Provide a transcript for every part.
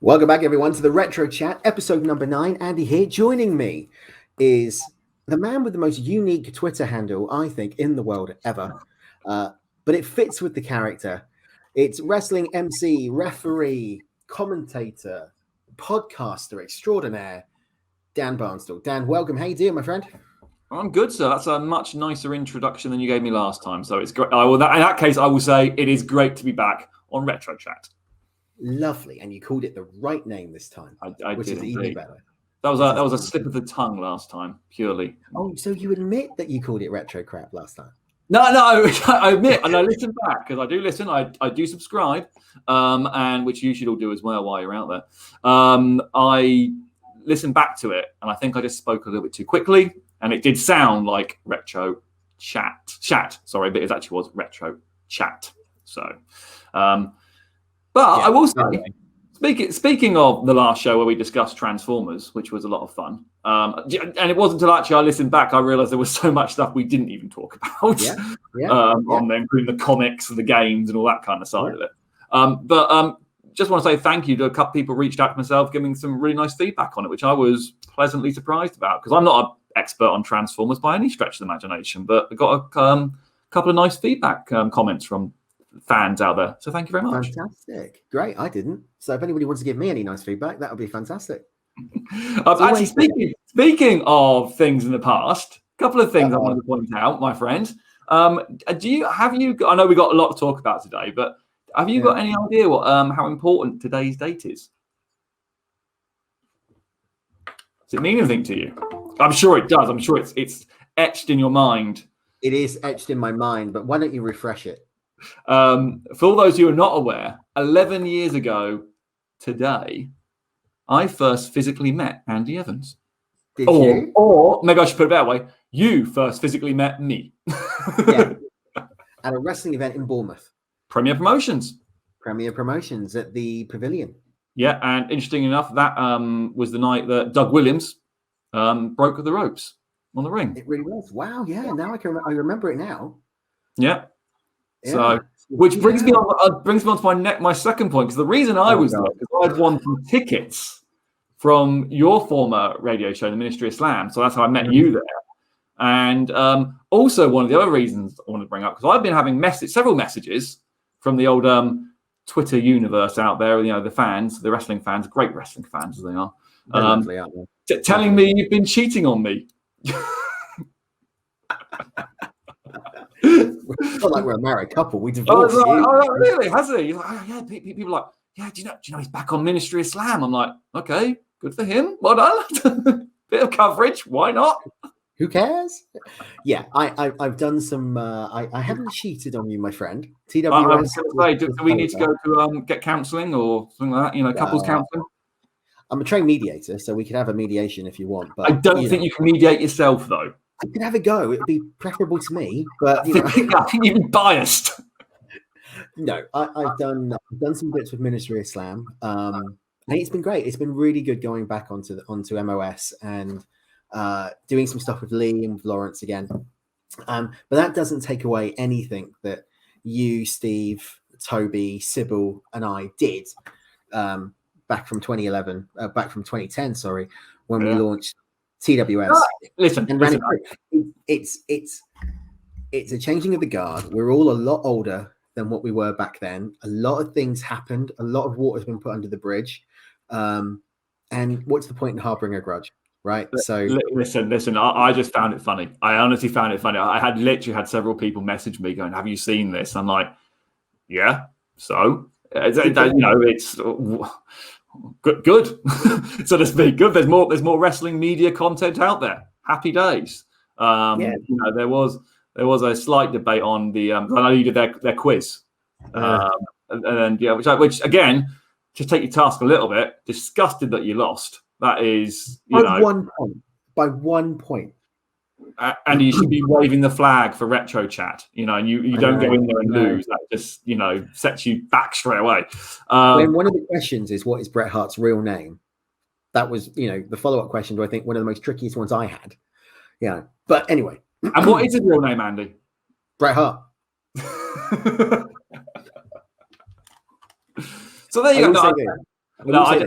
Welcome back, everyone, to the Retro Chat, episode number 9. Andy here. Joining me is the man with the most unique Twitter handle, I think, in the world ever. But it fits with the character. It's wrestling MC, referee, commentator, podcaster extraordinaire, Dan Barnsdall. Dan, welcome. How you doing, my friend? I'm good, sir. That's a much nicer introduction than you gave me last time. So it's great. In that case, I will say it is great to be back on Retro Chat. Lovely, and you called it the right name this time, which is even better. That was a slip of the tongue last time, purely. Oh, so you admit that you called it retro crap last time? No, I admit, and I listen back because I do listen. I do subscribe, and which you should all do as well while you're out there. I listen back to it, and I think I just spoke a little bit too quickly, and it did sound like retro chat. Sorry, but it actually was retro chat. So. But yeah, I will say, speaking of the last show where we discussed Transformers, which was a lot of fun, and it wasn't until actually I listened back, I realized there was so much stuff we didn't even talk about on there, including the comics and the games and all that kind of side of it. But just want to say thank you to a couple of people reached out to myself, giving some really nice feedback on it, which I was pleasantly surprised about, because I'm not an expert on Transformers by any stretch of the imagination, but I got a couple of nice feedback comments from fans out there, so thank you very much. Fantastic, great. I didn't, so if anybody wants to give me any nice feedback, that would be fantastic. Actually, speaking of things in the past, a couple of things I wanted to point out, my friend. Have you? I know we got a lot to talk about today, but have you got any idea what how important today's date is? Does it mean anything to you? I'm sure it does. I'm sure it's etched in your mind. It is etched in my mind, but why don't you refresh it? For all those who are not aware, 11 years ago today, I first physically met Andy Evans. Did you? Or maybe I should put it that way, you first physically met me. Yeah. At a wrestling event in Bournemouth. Premier Promotions at the Pavilion. Yeah, and interesting enough, that was the night that Doug Williams broke the ropes on the ring. It really was. Wow, yeah. Now I remember it now. Yeah. So, which brings me on to my second point, because the reason I was there, because I'd won some tickets from your former radio show, the Ministry of Slam. So that's how I met you there. And also one of the other reasons I wanted to bring up, because I've been having several messages from the old Twitter universe out there, the fans, the wrestling fans, great wrestling fans as they are, telling me you've been cheating on me. It's not like we're a married couple. We divorced. Really? Has he? People are like, do you know he's back on Ministry of Slam? I'm like, okay, good for him. Well done. Bit of coverage. Why not? Who cares? Yeah, I've done some. I haven't cheated on you, my friend. TWS. I was going to say, do we need to go to get counselling or something like that? Couples counselling. I'm a trained mediator, so we could have a mediation if you want. But I don't think you can mediate yourself, though. I could have a go. It would be preferable to me, but I think you'd be biased. No, I've done some bits with Ministry of Slam, and it's been great. It's been really good going back onto MOS and doing some stuff with Lee and with Lawrence again. But that doesn't take away anything that you, Steve, Toby, Sybil, and I did back from 2010. Sorry, when we launched TWS. Listen. It's a changing of the guard. We're all a lot older than what we were back then. A lot of things happened. A lot of water's been put under the bridge. And what's the point in harboring a grudge, right? So listen. I just found it funny. I honestly found it funny. I had literally had several people message me going, "Have you seen this?" I'm like, "Yeah." So it's. Good, so to speak. Good. There's more wrestling media content out there. Happy days. There was a slight debate on the. I know you did their quiz, and then which again, just take your task a little bit. Disgusted that you lost. That is, by 1 point. By 1 point. And you should be waving the flag for Retro Chat, and you don't go in there and lose. That just, sets you back straight away. When one of the questions is, what is Bret Hart's real name? That was, the follow-up question, I think one of the most trickiest ones I had. Yeah. But anyway. And what is his real name, Andy? Bret Hart. So there you go. No, I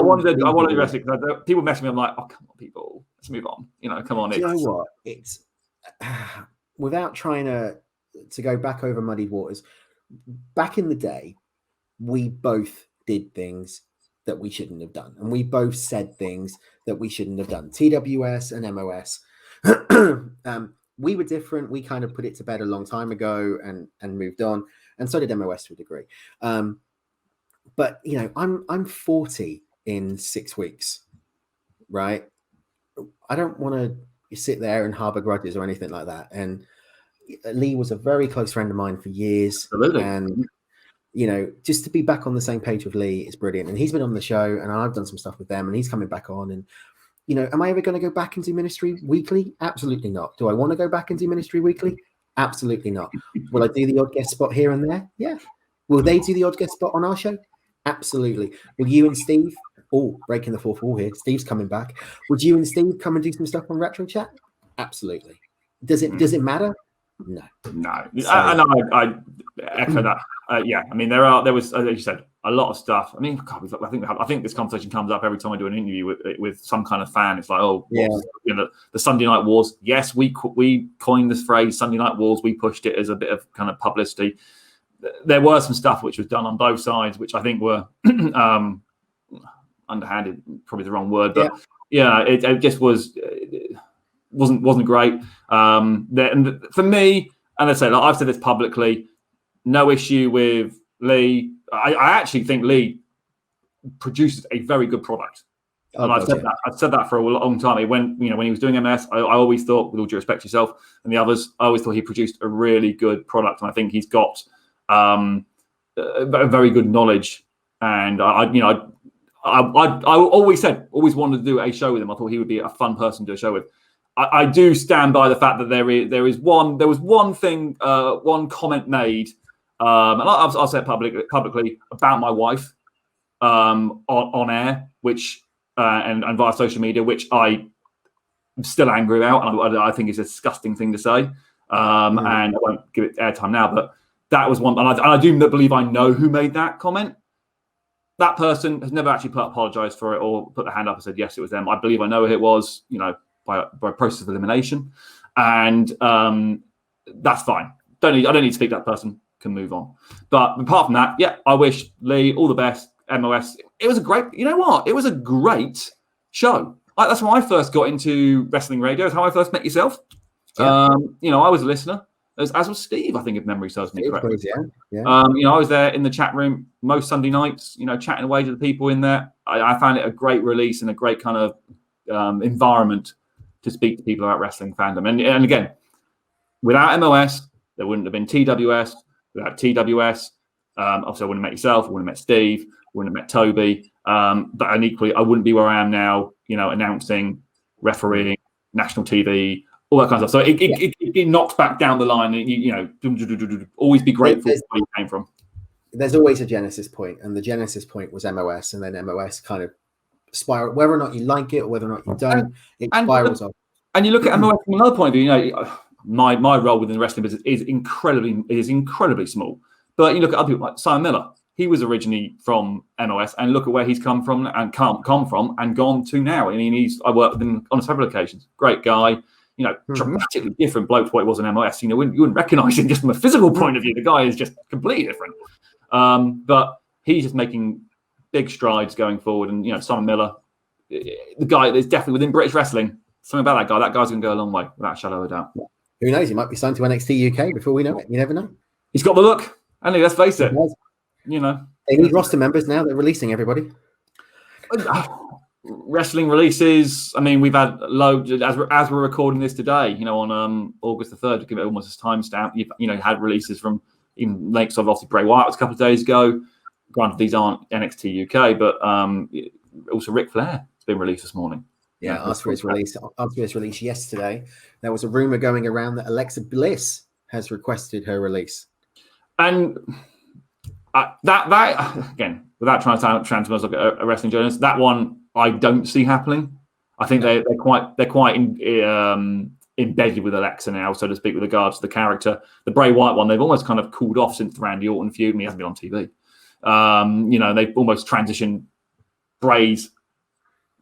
wanted to address it because people mess me. I'm like, oh, come on, people, let's move on. Come on. Do you know what? It's without trying to go back over muddied waters. Back in the day, we both did things that we shouldn't have done, and we both said things that we shouldn't have done. TWS and MOS. We were different. We kind of put it to bed a long time ago and moved on, and so did MOS to a degree. But I'm 40 in 6 weeks, right? I don't want to sit there and harbor grudges or anything like that. And Lee was a very close friend of mine for years. Absolutely. And just to be back on the same page with Lee is brilliant. And he's been on the show, and I've done some stuff with them, and he's coming back on. And am I ever going to go back and do Ministry weekly? Absolutely not. Do I want to go back and do Ministry weekly? Absolutely not. Will I do the odd guest spot here and there? Yeah. Will they do the odd guest spot on our show? Absolutely. Will you and Steve? Oh, breaking the fourth wall here. Steve's coming back. Would you and Steve come and do some stuff on Retro Chat? Absolutely. Does it matter? No. So, I echo that. Yeah. I mean, there was, as you said, a lot of stuff. I mean, God, I think this conversation comes up every time I do an interview with some kind of fan. It's like, the Sunday Night Wars. Yes, we coined this phrase, Sunday Night Wars. We pushed it as a bit of kind of publicity. There were some stuff which was done on both sides, which I think were underhanded, probably the wrong word, but it just wasn't great. And for me, and I say, I've said this publicly, no issue with Lee. I actually think Lee produces a very good product. And I've said that for a long time. When he was doing MS, I always thought, with all due respect to yourself and the others, I always thought he produced a really good product. And I think he's got a very good knowledge. And I always wanted to do a show with him. I thought he would be a fun person to do a show with. I do stand by the fact that there was one thing, one comment made, and I'll say it publicly about my wife on air, which and via social media, which I'm still angry about, and I think is a disgusting thing to say, and I won't give it airtime now, but that was one, and I do believe I know who made that comment. That person has never actually apologized for it or put their hand up and said, yes, it was them. I believe I know who it was, by process of elimination. And that's fine. I don't need to speak. That person can move on. But apart from that, yeah, I wish Lee all the best. MOS. It was a great, it was a great show. That's when I first got into wrestling radio. It's how I first met yourself. Yeah. I was a listener. As was Steve, I think, if memory serves me correctly. Yeah. I was there in the chat room most Sunday nights, chatting away to the people in there. I found it a great release and a great kind of environment to speak to people about wrestling fandom. And again, without MOS, there wouldn't have been TWS. Without TWS, obviously I wouldn't have met yourself, I wouldn't have met Steve, I wouldn't have met Toby. But equally, I wouldn't be where I am now, announcing, refereeing, national TV, all that kind of stuff. So it knocks back down the line. Always be grateful for where you came from. There's always a genesis point, and the genesis point was MOS, and then MOS kind of spiral. Whether or not you like it or whether or not you don't, it spirals off. And you look at MOS from another point of view. My role within the wrestling business is incredibly small. But you look at other people like Simon Miller. He was originally from MOS, and look at where he's come from and come from and gone to now. I mean, I worked with him on several occasions. Great guy. Dramatically different bloke to what it was in MOS. You wouldn't recognise him just from a physical point of view. The guy is just completely different. But he's just making big strides going forward. And, Simon Miller, the guy that's definitely within British wrestling, something about that guy. That guy's going to go a long way, without a shadow of a doubt. Who knows? He might be signed to NXT UK before we know it. You never know. He's got the look. And let's face it. They need roster members now. They're releasing everybody. Wrestling releases. I mean, we've had loads as we're recording this today. On August the 3rd, to give it almost a timestamp. You've had releases from even links of obviously Bray Wyatt was a couple of days ago. Granted, these aren't NXT UK, but also Ric Flair has been released this morning. Yeah, after his release yesterday, there was a rumor going around that Alexa Bliss has requested her release. And that again, without trying to sound transform like a wrestling journalist, that one I don't see happening. I think they're quite embedded with Alexa now, so to speak, with regards to the character. The Bray Wyatt one, they've almost kind of cooled off since the Randy Orton feud, and he hasn't been on TV. They've almost transitioned Bray's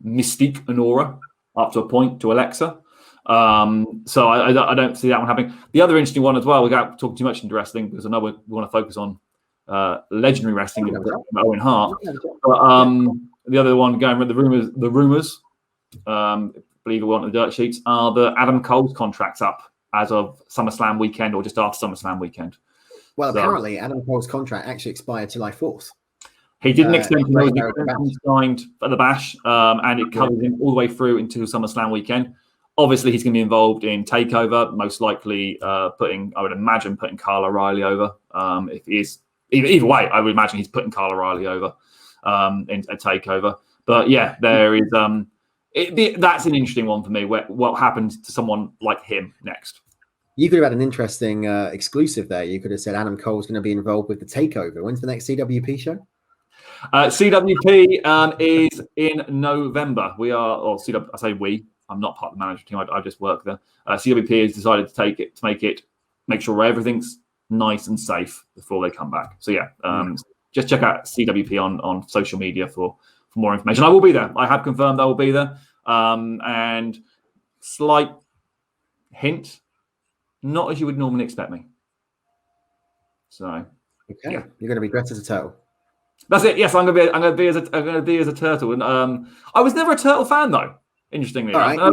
mystique and aura up to a point to Alexa. So I don't see that one happening. The other interesting one as well, without talking too much into wrestling, because I know we want to focus on legendary wrestling, Owen Hart. But the other one going with the rumors, believe it or not, the dirt sheets, are the Adam Cole's contracts up as of SummerSlam weekend or just after SummerSlam weekend. Well, apparently Adam Cole's contract actually expired July 4th. He didn't extend he signed at the Bash, and it covers him all the way through into SummerSlam weekend. Obviously, he's going to be involved in TakeOver, most likely I would imagine putting Kyle O'Reilly over. If he is, either way, I would imagine he's putting Kyle O'Reilly over in a TakeOver. But yeah, there is. That's an interesting one for me. What happens to someone like him next? You could have had an interesting exclusive there. You could have said Adam Cole's going to be involved with the TakeOver. When's the next CWP show? CWP is in November. We are, or CW, I say we. I'm not part of the management team. I just work there. CWP has decided to make sure everything's nice and safe before they come back. So yeah, just check out CWP on social media for more information. I will be there. I have confirmed I will be there. And slight hint, not as you would normally expect me. So okay, yeah. You're going to be dressed as a turtle. That's it. Yes, I'm going to be as a turtle. And I was never a turtle fan though. Interestingly, right. I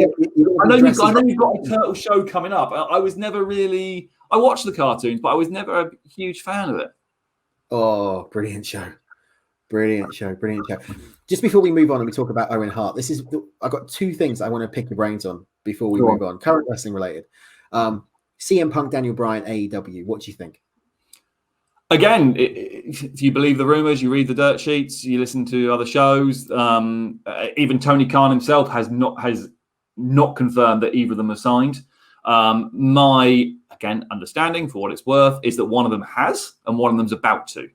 know you've got a turtle show coming up. I was never really. I watched the cartoons, but I was never a huge fan of it. Oh, brilliant show! Brilliant show! Just before we move on and we talk about Owen Hart, I've got two things I want to pick your brains on before we move on. Current wrestling related. CM Punk, Daniel Bryan, AEW. What do you think? Again, if you believe the rumors, you read the dirt sheets, you listen to other shows. Even Tony Khan himself has not confirmed that either of them are signed. My understanding, for what it's worth, is that one of them has and one of them's about to.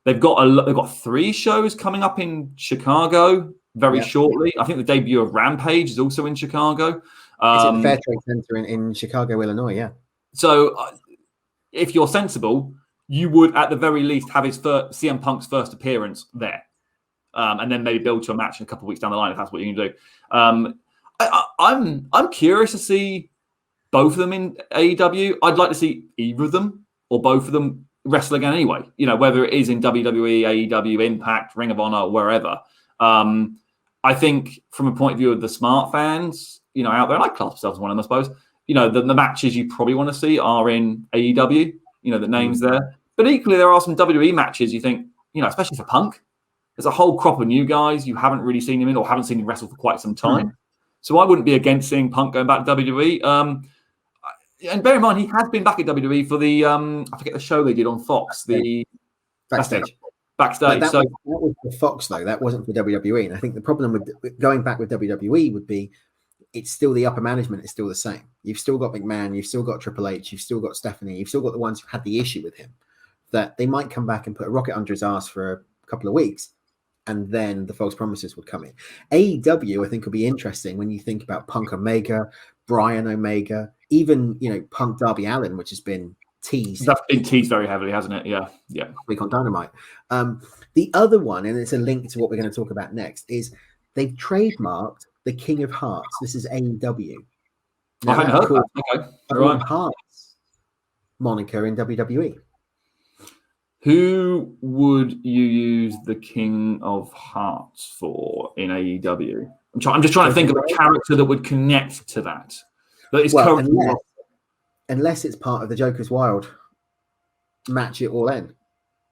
They've got 3 shows coming up in Chicago very shortly. I think the debut of Rampage is also in Chicago. It's at the Fair Trade Center in Chicago, Illinois. Yeah. So. If you're sensible, you would at the very least have CM Punk's first appearance there, and then maybe build to a match in a couple of weeks down the line if that's what you can do. I'm curious to see both of them in AEW. I'd like to see either of them or both of them wrestle again anyway. You know, whether it is in WWE, AEW, Impact, Ring of Honor, wherever. I think from a point of view of the smart fans, out there, and I class myself as one of them, I suppose. The matches you probably want to see are in AEW, the names there. But equally, there are some WWE matches you think, especially for Punk, there's a whole crop of new guys you haven't really seen him in or haven't seen him wrestle for quite some time. So I wouldn't be against seeing Punk going back to WWE. And bear in mind, he has been back at WWE for the, I forget the show they did on Fox. The Backstage. That was for Fox, though. That wasn't for WWE. And I think the problem with going back with WWE would be, it's still the upper management is still the same. You've still got McMahon, you've still got Triple H, you've still got Stephanie, you've still got the ones who had the issue with him, that they might come back and put a rocket under his ass for a couple of weeks, and then the false promises would come in. AEW, I think, will be interesting when you think about Punk Omega, Bryan Omega, even, Punk Darby Allin, which has been teased. That's been teased very heavily, hasn't it? Yeah. Week on Dynamite. The other one, and it's a link to what we're going to talk about next, is they've trademarked the King of Hearts. This is AEW. I haven't heard that. Okay. Owen Hart's moniker in WWE. Who would you use the King of Hearts for in AEW? I'm just trying to think of a character that would connect to that. Unless it's part of the Joker's Wild match at All In.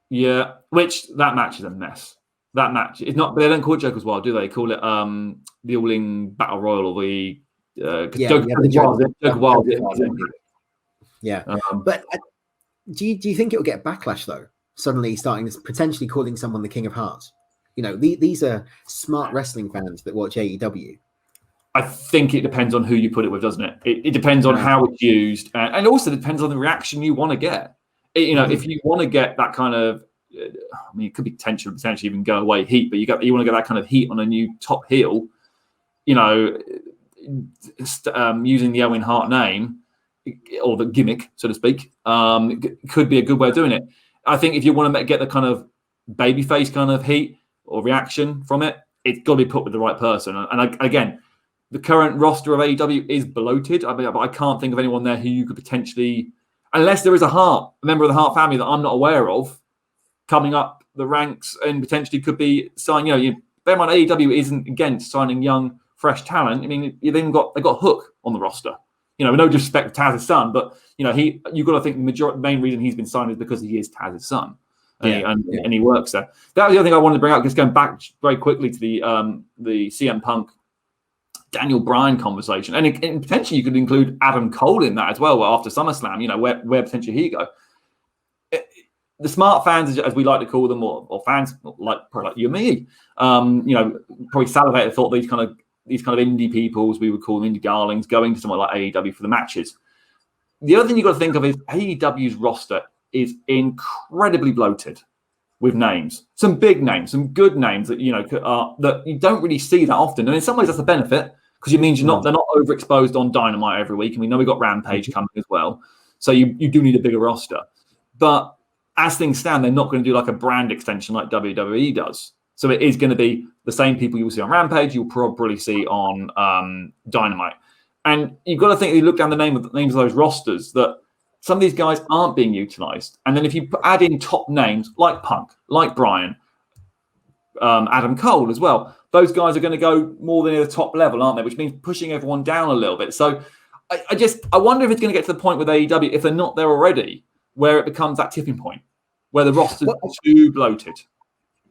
Yeah, which that match is a mess. That match is not. They don't call it Joker's Wild, do they? Call it the All In Battle Royal or the Joker Wild. Yeah, but do you think it will get backlash though? Suddenly potentially calling someone the King of Hearts. These are smart wrestling fans that watch AEW. I think it depends on who you put it with, doesn't it? It depends on how it's used, and also depends on the reaction you want to get. If you want to get that kind of, it could be potentially even go away heat, but you want to get that kind of heat on a new top heel. Using the Owen Hart name or the gimmick, so to speak, could be a good way of doing it. I think if you want to get the kind of babyface kind of heat, or reaction from it, it's got to be put with the right person. And again, the current roster of AEW is bloated. I mean, I can't think of anyone there who you could potentially, unless there is a member of the Hart family that I'm not aware of, coming up the ranks and potentially could be signed. Bear in mind, AEW isn't against signing young, fresh talent. I mean, they've got Hook on the roster. With no disrespect to Taz's son, but you've got to think the main reason he's been signed is because he is Taz's son, and he works there. That was the other thing I wanted to bring up, just going back very quickly to the CM Punk Daniel Bryan conversation, and potentially you could include Adam Cole in that as well after SummerSlam. Where potentially he go. The smart fans, as we like to call them, or fans like you and me, probably salivated thought these kind of indie peoples, we would call them indie darlings, going to somewhere like AEW for the matches. The other thing you've got to think of is AEW's roster is incredibly bloated with names, some big names, some good names that that you don't really see that often. And in some ways, that's a benefit because it means they're not overexposed on Dynamite every week. And we know we've got Rampage coming as well, so you do need a bigger roster. But as things stand, they're not going to do like a brand extension like WWE does. So it is going to be the same people you will see on Rampage, you'll probably see on Dynamite. And you've got to think, you look down the names of those rosters, that some of these guys aren't being utilized. And then if you add in top names like Punk, like Bryan, Adam Cole as well, those guys are going to go more than the top level, aren't they? Which means pushing everyone down a little bit. So I wonder if it's going to get to the point with AEW, if they're not there already, where it becomes that tipping point, where the roster's too bloated.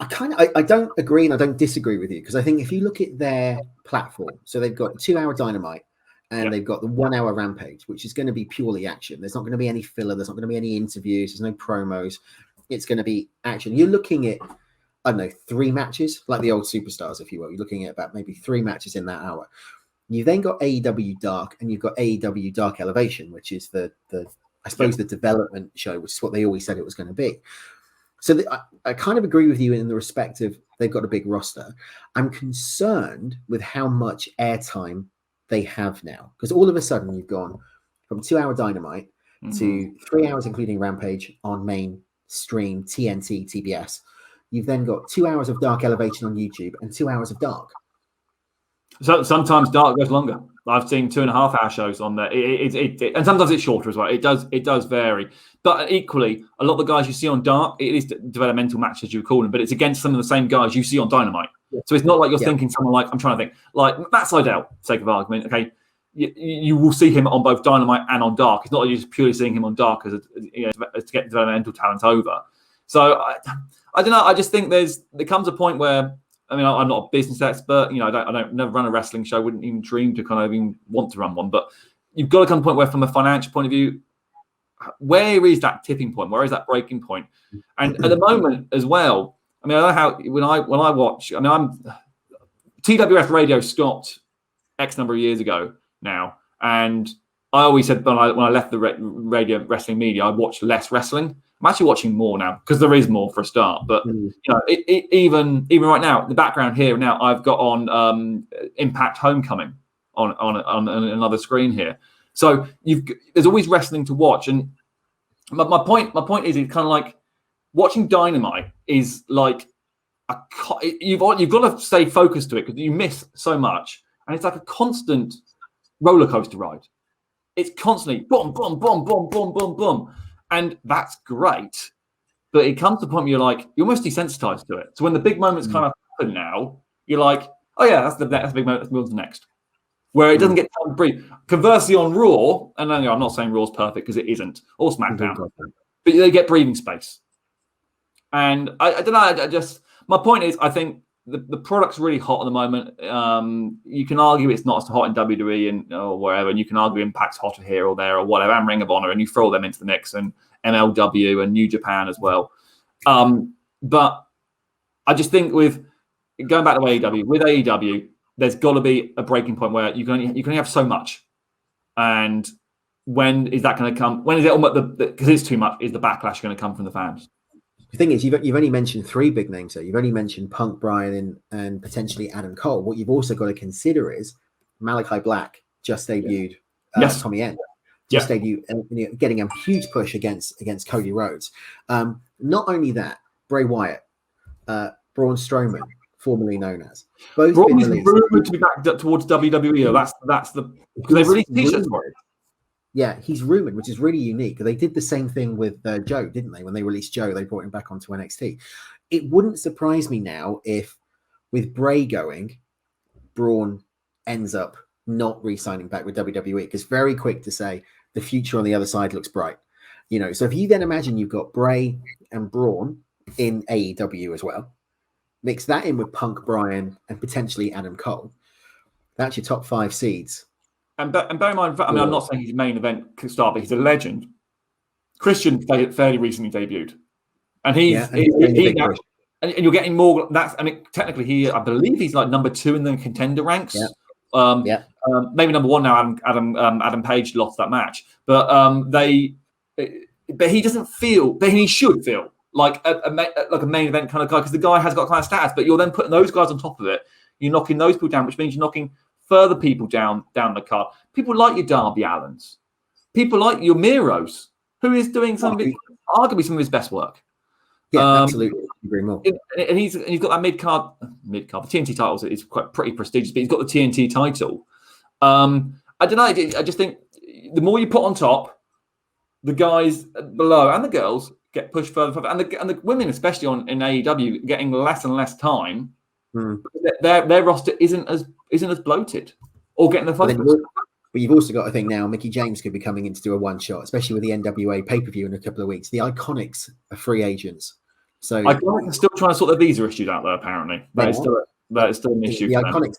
I don't agree and I don't disagree with you, because I think if you look at their platform, so they've got 2 hour Dynamite and they've got the 1 hour Rampage, which is going to be purely action. There's not going to be any filler. There's not going to be any interviews. There's no promos. It's going to be action. You're looking at, 3 matches, like the old superstars, if you will. You're looking at about maybe 3 matches in that hour. You've then got AEW Dark and you've got AEW Dark Elevation, which is the development show, which is what they always said it was going to be. So I kind of agree with you in the respect of they've got a big roster. I'm concerned with how much airtime they have now, because all of a sudden you've gone from 2 hour Dynamite to 3 hours, including Rampage on mainstream TNT, TBS. You've then got 2 hours of Dark Elevation on YouTube and 2 hours of Dark. So sometimes Dark goes longer. I've seen 2.5 hour shows on there. And sometimes it's shorter as well. It does vary. But equally, a lot of the guys you see on Dark, it is developmental matches, you call them, but it's against some of the same guys you see on Dynamite. Yeah. So it's not like you're thinking someone like, I'm trying to think, like Matt Sydal, for sake of argument, okay, you will see him on both Dynamite and on Dark. It's not like you're just purely seeing him on Dark as to get developmental talent over. So I don't know. I just think there comes a point where, I'm not a business expert. I don't never run a wrestling show. Wouldn't even dream to kind of even want to run one. But you've got to come to a point where, from a financial point of view, where is that tipping point? Where is that breaking point? And at the moment as well, I know how when I watch, TWF radio stopped X number of years ago now, and I always said when I left the radio wrestling media, I watched less wrestling. I'm actually watching more now because there is more for a start. But even right now, the background here now, I've got on Impact Homecoming on another screen here. So there's always wrestling to watch. And my point is, it's kind of like watching Dynamite is like you've got to stay focused to it because you miss so much, and it's like a constant roller coaster ride. It's constantly boom, boom, boom, boom, boom, boom, boom. And that's great, but it comes to the point where you're almost desensitized to it. So when the big moments kind of happen now, you're like, oh yeah, that's the big moment. Let's move on to the next. Where it doesn't get time to breathe. Conversely, on Raw, and I'm not saying Raw's perfect because it isn't, or SmackDown, but they get breathing space. And I don't know. My point is, I think the product's really hot at the moment. You can argue it's not as hot in WWE or wherever, and you can argue Impact's hotter here or there or whatever, and Ring of Honor, and you throw them into the mix, and MLW and New Japan as well. But I just think with going back to AEW, with AEW, there's got to be a breaking point where you can only have so much. And when is that going to come? When is it almost because it's too much? Is the backlash going to come from the fans? The thing is, you've only mentioned 3 big names there. You've only mentioned Punk, Bryan, and potentially Adam Cole. What you've also got to consider is Malachi Black just debuted. Tommy End just debuted, getting a huge push against Cody Rhodes. Not only that, Bray Wyatt, Braun Strowman, formerly known as. Both Braun been is released. rumored to be back towards WWE. That's the because they've released t-shirts for it. Yeah, he's rumored, which is really unique. They did the same thing with Joe, didn't they? When they released Joe, they brought him back onto NXT. It wouldn't surprise me now if, with Bray going, Braun ends up not re-signing back with WWE, because very quick to say the future on the other side looks bright. So if you then imagine you've got Bray and Braun in AEW as well, mix that in with Punk, Bryan, and potentially Adam Cole, that's your top 5 seeds. And bear in mind, I mean, I'm not saying he's main event star, but he's a legend. Christian fairly recently debuted, and and you're getting more. Technically, I believe he's like number 2 in the contender ranks. Yeah. Maybe number 1 now. Adam Page lost that match, but he doesn't feel, but he should feel like a main event kind of guy, because the guy has got kind of status. But you're then putting those guys on top of it. You're knocking those people down, which means you're knocking further people down the card. People like your Darby Allins, people like your Miros, who is doing arguably some of his best work. Yeah, absolutely. Agree more. And he's got that mid card. The TNT title is quite pretty prestigious, but he's got the TNT title. I don't know. I just think the more you put on top, the guys below and the girls get pushed further, and the women, especially in AEW, getting less and less time. Their roster isn't as bloated or getting the focus. But you've also got to think now, Mickie James could be coming in to do a one shot, especially with the NWA pay-per-view in a couple of weeks. The Iconics are free agents. So Iconics are still trying to sort their visa issues out there, apparently. That is still an issue. The Iconics,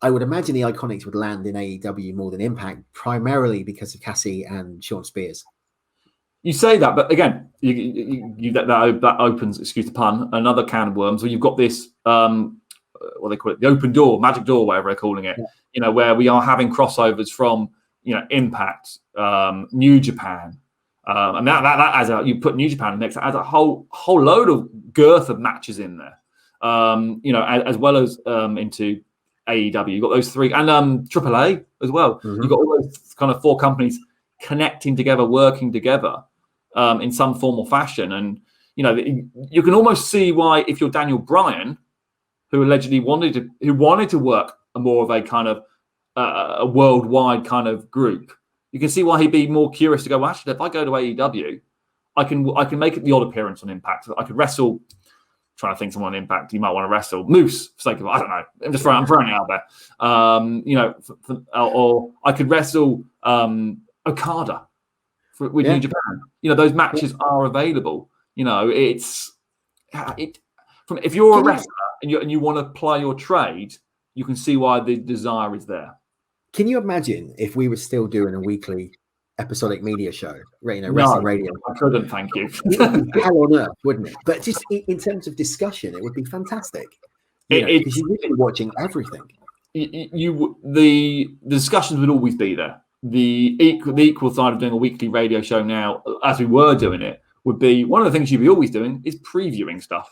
I would imagine the Iconics would land in AEW more than Impact, primarily because of Cassie and Sean Spears. You say that, but again, that opens, excuse the pun, another can of worms. Where you've got this, what they call it, the open door, magic door, whatever they're calling it. Yeah. Where we are having crossovers from, Impact, New Japan, and that you put New Japan next, adds a whole load of girth of matches in there. As well as into AEW. You've got those 3, and AAA as well. Mm-hmm. You've got all those kind of 4 companies connecting together, working together. In some form or fashion, and you can almost see why, if you're Daniel Bryan, who allegedly wanted to work a more of a kind of a worldwide kind of group, you can see why he'd be more curious to go, well, actually, if I go to AEW, I can make it the odd appearance on Impact. I could wrestle. Trying to think someone on Impact you might want to wrestle. Moose, for sake of, I don't know. I'm throwing it out there. Or I could wrestle Okada. With New Japan, those matches are available. If you're a wrestler and you want to play your trade, you can see why the desire is there. Can you imagine if we were still doing a weekly episodic media show, wrestling radio? I couldn't, thank you. Hell on earth, wouldn't it? But just in terms of discussion, it would be fantastic. Because you're really watching everything. The discussions would always be there. The equal side of doing a weekly radio show now, as we were doing it, would be one of the things you'd be always doing is previewing stuff.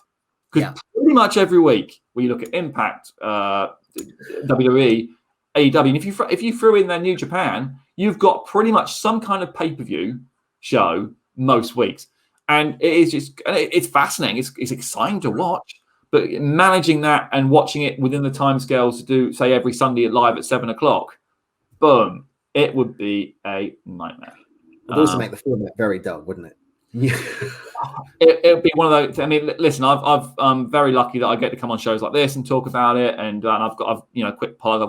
Because pretty much every week, when you look at Impact, WWE, AEW, and if you threw in their New Japan, you've got pretty much some kind of pay-per-view show most weeks. And it's fascinating. It's exciting to watch. But managing that and watching it within the timescales to do, say, every Sunday live at 7:00, boom. It would be a nightmare. It would also make the format very dull, wouldn't it? It would be one of those. I mean, listen, I'm very lucky that I get to come on shows like this and talk about it. And I've quick plug.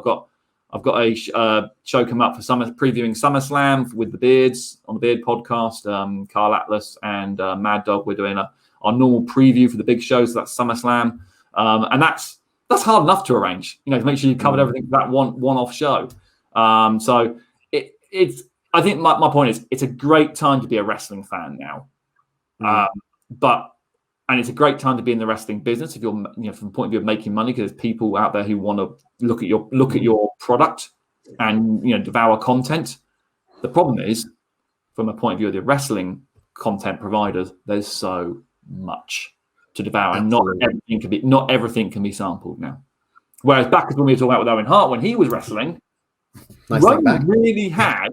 I've got a show come up for previewing SummerSlam with the Beards on the Beard podcast. Carl Atlas and Mad Dog. We're doing our normal preview for the big shows. So that's SummerSlam, and that's hard enough to arrange. To make sure you covered everything for that one-off show. So I think my point is it's a great time to be a wrestling fan now, and it's a great time to be in the wrestling business if you're from the point of view of making money, because there's people out there who want to look at your product and devour content. The problem is, from a point of view of the wrestling content providers, there's so much to devour, and not everything can be sampled now. Whereas back when we were talking about with Owen Hart when he was wrestling. Roman really had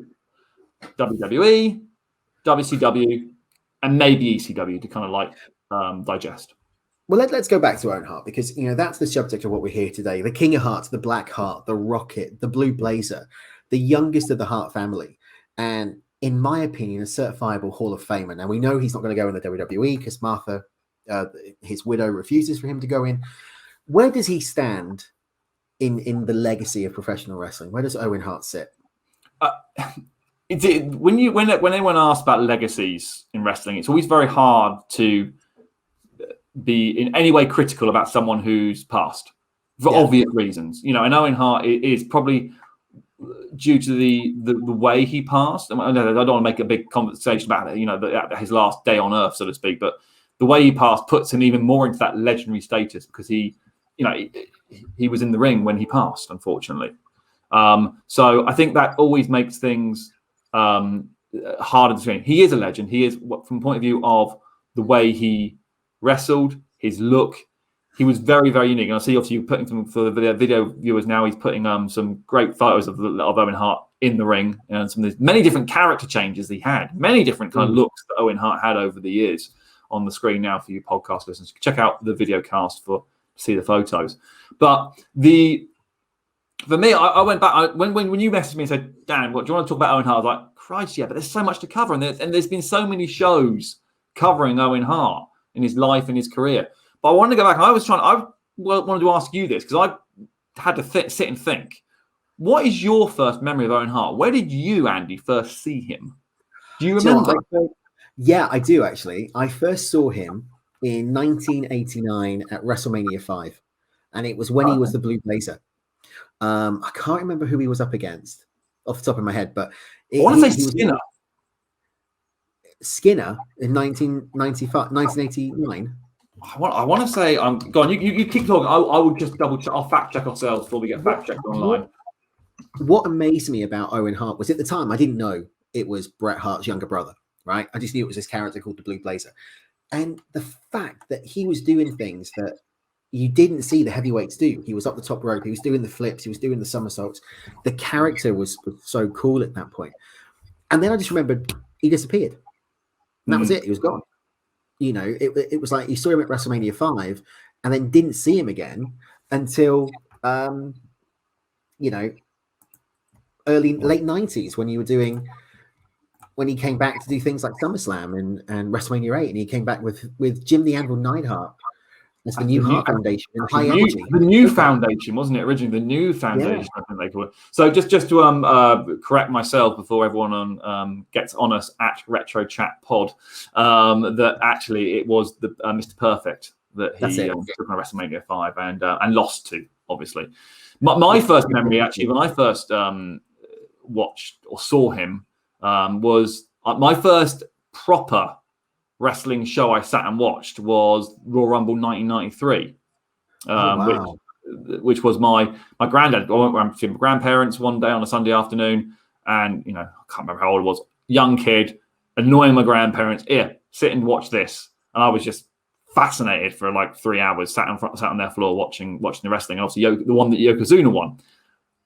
WWE, WCW, and maybe ECW to kind of digest. Well, let's go back to Owen Hart, because that's the subject of what we're here today. The King of Hearts, the Black Heart, the Rocket, the Blue Blazer, the youngest of the Hart family, and in my opinion, a certifiable Hall of Famer. Now, we know he's not going to go in the WWE because Martha, his widow, refuses for him to go in. Where does he stand in the legacy of professional wrestling? Where does Owen Hart sit? When anyone asks about legacies in wrestling, it's always very hard to be in any way critical about someone who's passed for obvious reasons. And Owen Hart is probably, due to the way he passed. I don't want to make a big conversation about it, his last day on earth, so to speak, but the way he passed puts him even more into that legendary status, because he was in the ring when he passed, unfortunately. So I think that always makes things harder to train. He is a legend. He is, from the point of view of the way he wrestled, his look. He was very, very unique. And I see, obviously, you're putting some for the video viewers now. He's putting some great photos of Owen Hart in the ring, and some of the many different character changes he had, many different kind of looks that Owen Hart had over the years on the screen now for you podcast listeners. Check out the video cast to see the photos. But for me, I went back when you messaged me and said, Dan, what do you want to talk about Owen Hart? I was like, Christ, yeah, but there's so much to cover, and there's been so many shows covering Owen Hart in his life and his career. But I wanted to go back. I wanted to ask you this, because I had to sit and think. What is your first memory of Owen Hart? Where did you, Andy, first see him? Do you remember? Yeah, I do, actually. I first saw him in 1989 at WrestleMania 5. And it was when he was the Blue Blazer. I can't remember who he was up against off the top of my head, but I want to say Skinner. Skinner in 1989. I want to say, go on. You keep talking. I will just double check. I'll fact check ourselves before we get fact checked online. What amazed me about Owen Hart was, at the time, I didn't know it was Bret Hart's younger brother, right? I just knew it was this character called the Blue Blazer, and the fact that he was doing things that you didn't see the heavyweights do. He was up the top rope. He was doing the flips. He was doing the somersaults. The character was so cool at that point. And then I just remembered he disappeared. And that was it. He was gone. It was like you saw him at WrestleMania 5 and then didn't see him again until, late 90s when he came back to do things like SummerSlam and WrestleMania 8. And he came back with Jim the Anvil Neidhart. It's the new Hart Foundation and High Energy. The new foundation, wasn't it? Originally, the new foundation, I think they call it. So just to correct myself before everyone gets on us at Retro Chat Pod, that actually it was the Mr. Perfect that he took on WrestleMania 5 and lost to, obviously. My first memory, actually, when I first watched or saw him, was my first proper wrestling show I sat and watched was Royal Rumble 1993, which was my granddad. I went around to see my grandparents one day on a Sunday afternoon, and I can't remember how old I was, young kid, annoying my grandparents. Here, sit and watch this, and I was just fascinated for like 3 hours. Sat on their floor watching the wrestling. And obviously, the one that Yokozuna won.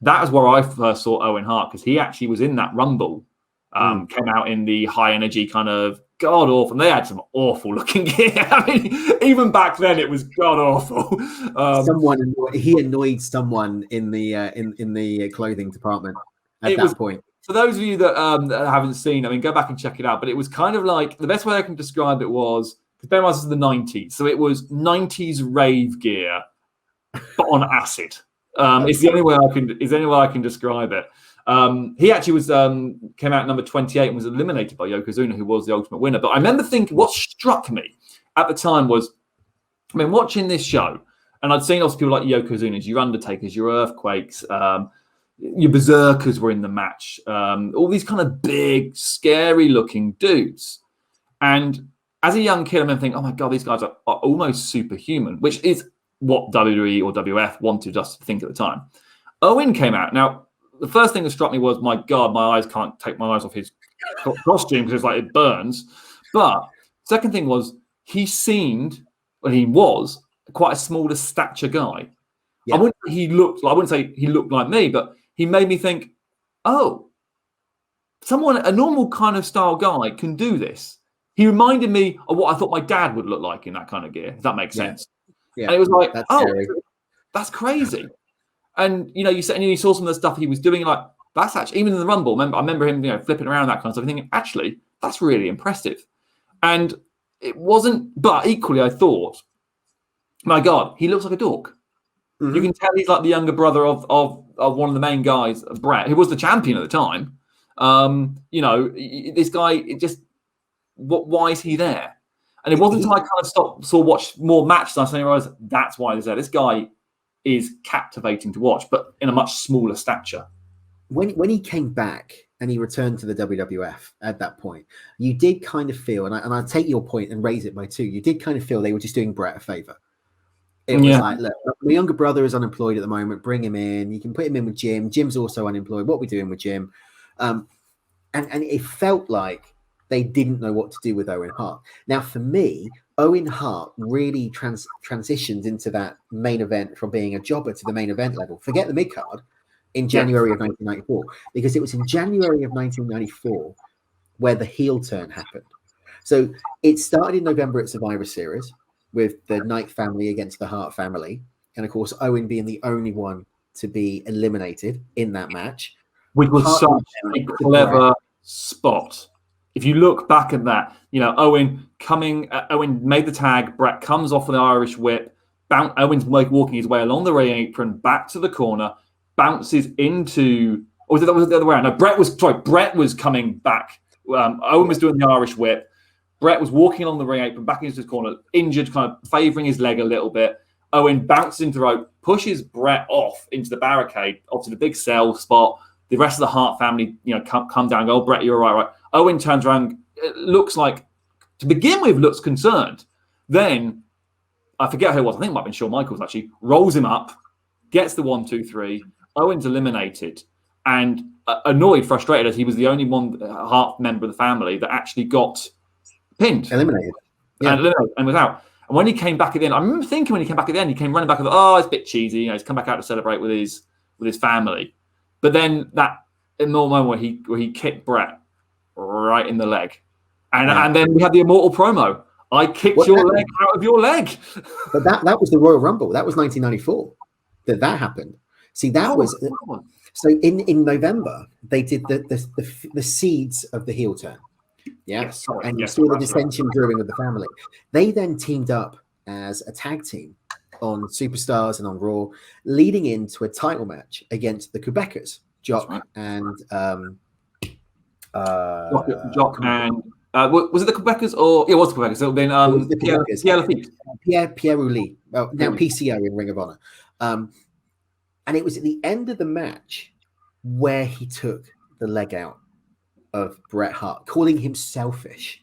That is where I first saw Owen Hart, because he actually was in that Rumble. Came out in the high energy kind of god awful, and they had some awful looking gear. I mean, even back then it was god awful. He annoyed someone in the clothing department at that point. For those of you that haven't seen, I mean, go back and check it out. But it was kind of like, the best way I can describe it was, because bear in mind this is the 90s, so it was 90s rave gear, but on acid. It's the only way I can describe it. He actually was came out number 28 and was eliminated by Yokozuna, who was the ultimate winner. But I remember thinking, what struck me at the time was, I mean, watching this show, and I'd seen lots of people like Yokozunas, your Undertakers, your Earthquakes, your Berserkers were in the match, all these kind of big, scary-looking dudes. And as a young kid, I remember thinking, oh my God, these guys are almost superhuman, which is what WWE or WF wanted us to think at the time. Owen came out. Now, the first thing that struck me was, my God, my eyes can't take my eyes off his costume because it's like it burns. But second thing was, he was quite a smaller stature guy. Yeah. I wouldn't say he looked like me, but he made me think, oh, a normal kind of style guy can do this. He reminded me of what I thought my dad would look like in that kind of gear, if that makes sense. Yeah. And it was like, that's oh, scary. That's crazy. And you saw some of the stuff he was doing, like that's actually even in the Rumble. I remember him, flipping around that kind of stuff, thinking, actually, that's really impressive. And it wasn't, but equally, I thought, my God, he looks like a dork. Mm-hmm. You can tell he's like the younger brother of one of the main guys, Bret, who was the champion at the time. This guy, why is he there? And it wasn't until I kind of watched more matches, I suddenly realized that's why he's there. This guy is captivating to watch, but in a much smaller stature. When he came back and he returned to the WWF at that point, you did kind of feel, and I take your point and raise it by 2, you did kind of feel they were just doing Bret a favor. It was like, look, my younger brother is unemployed at the moment. Bring him in. You can put him in with Jim. Jim's also unemployed. What are we doing with Jim? And it felt like they didn't know what to do with Owen Hart. Now, for me, Owen Hart really transitioned into that main event from being a jobber to the main event level. Forget the mid-card in January of 1994, because it was in January of 1994 where the heel turn happened. So it started in November at Survivor Series with the Knight family against the Hart family. And of course, Owen being the only one to be eliminated in that match. Which was such a clever spot. If you look back at that, Owen made the tag, Bret comes off with the Irish whip, Owen's walking his way along the ring apron, back to the corner, bounces into, or was it the other way around? No, Bret was coming back. Owen was doing the Irish whip. Bret was walking along the ring apron, back into his corner, injured, kind of favouring his leg a little bit. Owen bounces into the rope, pushes Bret off into the barricade, off to the big cell spot. The rest of the Hart family, come down and go, oh, Bret, you're all right. Owen turns around, it looks like, to begin with, looks concerned. Then, I forget who it was, I think it might have been Shawn Michaels actually, rolls him up, gets the 1, 2, 3. Owen's eliminated, and annoyed, frustrated, as he was the only one Hart member of the family that actually got pinned. Eliminated. Yeah. And was out. And when he came back at the end, I remember thinking when he came back at the end, he came running back and thought, it's a bit cheesy. He's come back out to celebrate with his family. But then that in the moment where he kicked Bret right in the leg. And then we had the immortal promo. I kicked your leg out of your leg. But that was the Royal Rumble. That was 1994 that happened. See, that was so in November they did the seeds of the heel turn. Yeah. And you saw the dissension brewing of the family. They then teamed up as a tag team on Superstars and on Raw, leading into a title match against the Quebecers, Jock and Jock and was it the Quebecers or it was the Quebecers? It would have been Pierre Lafitte. Pierre Roulis. Well, now PCO in Ring of Honor. And it was at the end of the match where he took the leg out of Bret Hart, calling him selfish.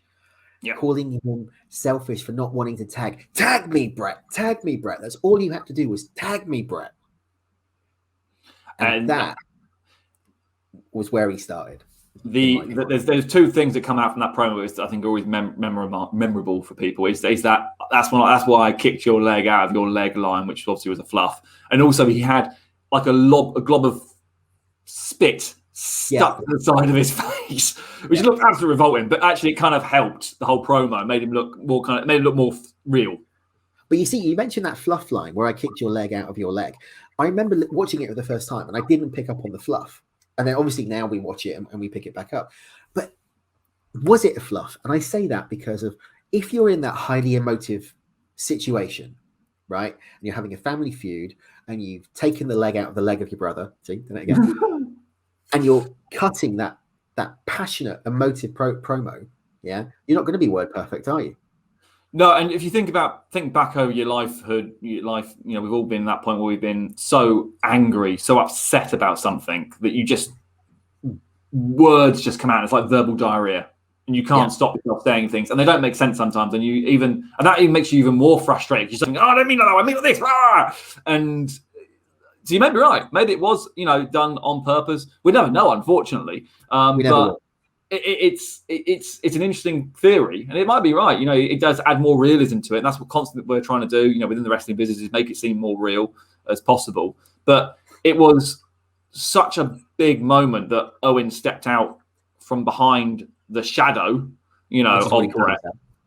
Yeah. Calling him selfish for not wanting to tag. Tag me, Bret. Tag me, Bret. That's all you had to do was tag me, Bret. And that was where he started. There's 2 things that come out from that promo that I think are always memorable for people. That's why I kicked your leg out of your leg line, which obviously was a fluff. And also he had like a glob of spit stuck to the side of his face, which looked absolutely revolting, but actually it kind of helped the whole promo, made him look more real. But you see, you mentioned that fluff line where I kicked your leg out of your leg. I remember watching it for the first time and I didn't pick up on the fluff. And then obviously now we watch it and we pick it back up. But was it a fluff? And I say that because of if you're in that highly emotive situation, right? And you're having a family feud and you've taken the leg out of the leg of your brother. See, done it again. And you're cutting that passionate, emotive promo, yeah, you're not going to be word perfect, are you? No, and if you think back over your life, we've all been at that point where we've been so angry, so upset about something that words just come out. It's like verbal diarrhea, and you can't stop yourself saying things, and they don't make sense sometimes. And that even makes you even more frustrated. You're saying, "Oh, I don't mean that. I mean this." And so you may be right. Maybe it was, done on purpose. We never know, unfortunately. But it's an interesting theory, and it might be right. It does add more realism to it, and that's what constantly we're trying to do. Within the wrestling business, is make it seem more real as possible. But it was such a big moment that Owen stepped out from behind the shadow, of Bret,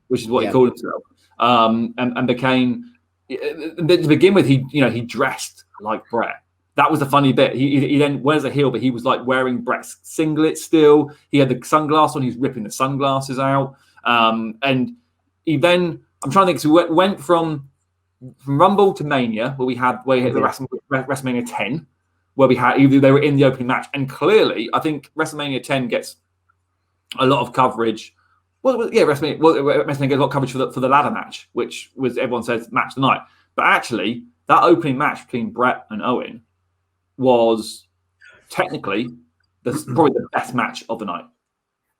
which is what he called himself, and became to begin with, he dressed like Bret. That was the funny bit. He then wears a heel, but he was like wearing Bret's singlet still. He had the sunglasses on. He was ripping the sunglasses out. And he then, I'm trying to think, so we went from Rumble to Mania, where we had the WrestleMania 10, where they were in the opening match. And clearly, I think WrestleMania 10 gets a lot of coverage. WrestleMania gets a lot of coverage for the ladder match, which was, everyone says, match of the night. But actually, that opening match between Bret and Owen was technically probably the best match of the night.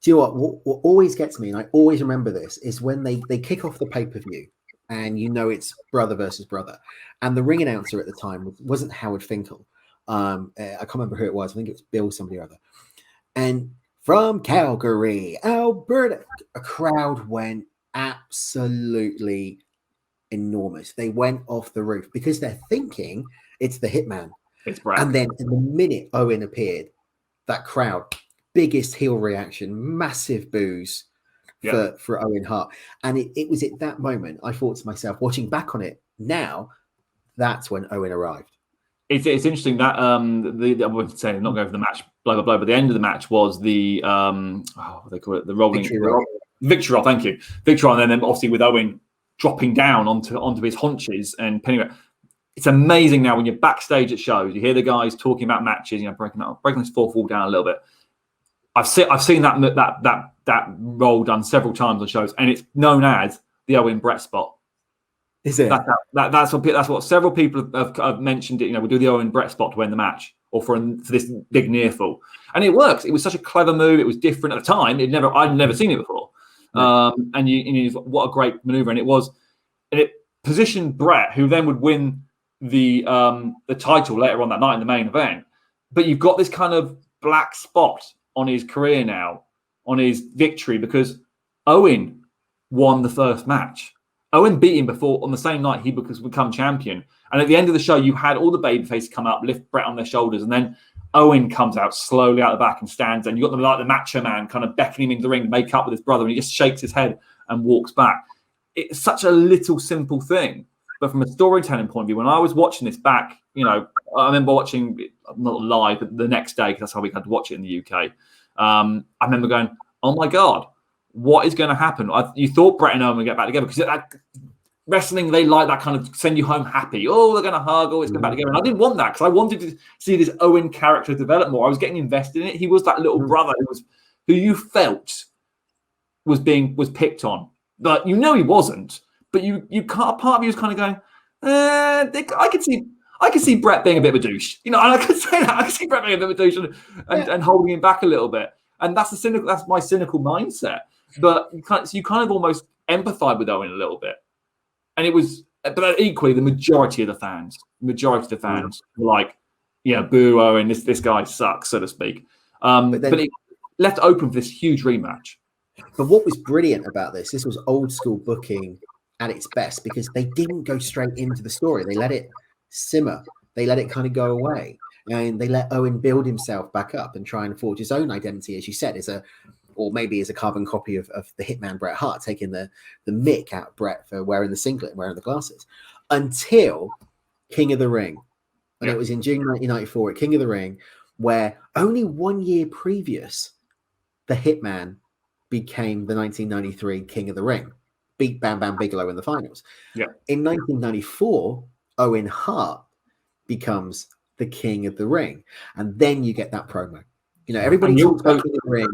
Do you know what always gets me, and I always remember this, is when they kick off the pay-per-view and it's brother versus brother. And the ring announcer at the time wasn't Howard Finkel. I can't remember who it was. I think it was Bill somebody or other. And from Calgary, Alberta, a crowd went absolutely enormous. They went off the roof because they're thinking it's the Hitman. It's Brad. And then in the minute Owen appeared, that crowd, biggest heel reaction, massive boos for Owen Hart. And it was at that moment I thought to myself, watching back on it now, that's when Owen arrived. It's interesting that I wouldn't say not going for the match, blah blah blah, but the end of the match was the what they call it, the rolling victory roll. Thank you, victory roll, and then obviously with Owen dropping down onto his haunches and pinning it. It's amazing now when you're backstage at shows, you hear the guys talking about matches, breaking this fourth wall down a little bit. I've seen that role done several times on shows, and it's known as the Owen Bret spot. Is it? That's what several people have mentioned. It. We'll do the Owen Bret spot to win the match, or for this big near fall, and it works. It was such a clever move. It was different at the time. I'd never seen it before. No. And what a great maneuver, and it positioned Bret, who then would win the title later on that night in the main event. But you've got this kind of black spot on his career now, on his victory, because Owen won the first match. Owen beat him before on the same night he become champion. And at the end of the show, you had all the babyfaces come up, lift Bret on their shoulders, and then Owen comes out slowly out the back and stands, and you got them like the Macho Man kind of beckoning him into the ring, make up with his brother, and he just shakes his head and walks back. It's such a little simple thing. But from a storytelling point of view, when I was watching this back, I remember watching it, not live, but the next day, because that's how we had to watch it in the UK. I remember going, oh my God, what is going to happen? You thought Bret and Owen would get back together, because wrestling, they like that kind of send you home happy. Oh, they're going to hug, it's going back together. And I didn't want that, because I wanted to see this Owen character develop more. I was getting invested in it. He was that little brother who you felt was picked on. But he wasn't. But you can't. Part of you was kind of going, I could see Bret being a bit of a douche. And I could say that. I could see Bret being a bit of a douche and holding him back a little bit. And that's my cynical mindset. But you kind of almost empathize with Owen a little bit. And it was, but equally, the majority of the fans were like, boo Owen, this guy sucks, so to speak. But it left open for this huge rematch. But what was brilliant about this was old school booking at its best, because they didn't go straight into the story. They let it simmer. They let it kind of go away. And they let Owen build himself back up and try and forge his own identity, as you said, or maybe as a carbon copy of the Hitman Bret Hart, taking the mick out of Bret for wearing the singlet and wearing the glasses, until King of the Ring. And it was in June 1994 at King of the Ring, where only 1 year previous, the Hitman became the 1993 King of the Ring, beat Bam Bam Bigelow in the finals. Yeah. In 1994, Owen Hart becomes the King of the Ring. And then you get that promo. Everybody talks about King of the Ring,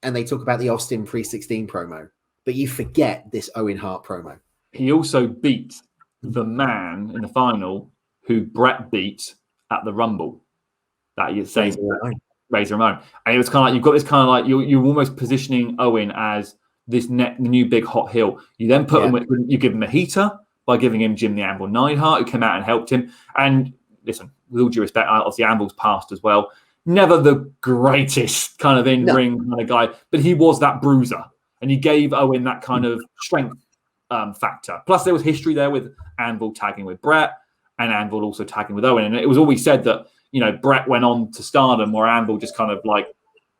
and they talk about the Austin 316 promo, but you forget this Owen Hart promo. He also beat the man in the final who Bret beat at the Rumble. That you're saying, Razor Ramon. And it was kind of like, you've got this kind of like, you're almost positioning Owen as this new big hot heel. You then put him, you give him a heater by giving him Jim the Anvil Neidhart, who came out and helped him. And listen, with all due respect, obviously Anvil's passed as well. Never the greatest kind of in-ring kind of guy, but he was that bruiser, and he gave Owen that kind of strength factor. Plus, there was history there with Anvil tagging with Bret, and Anvil also tagging with Owen. And it was always said that Bret went on to stardom, where Anvil just kind of like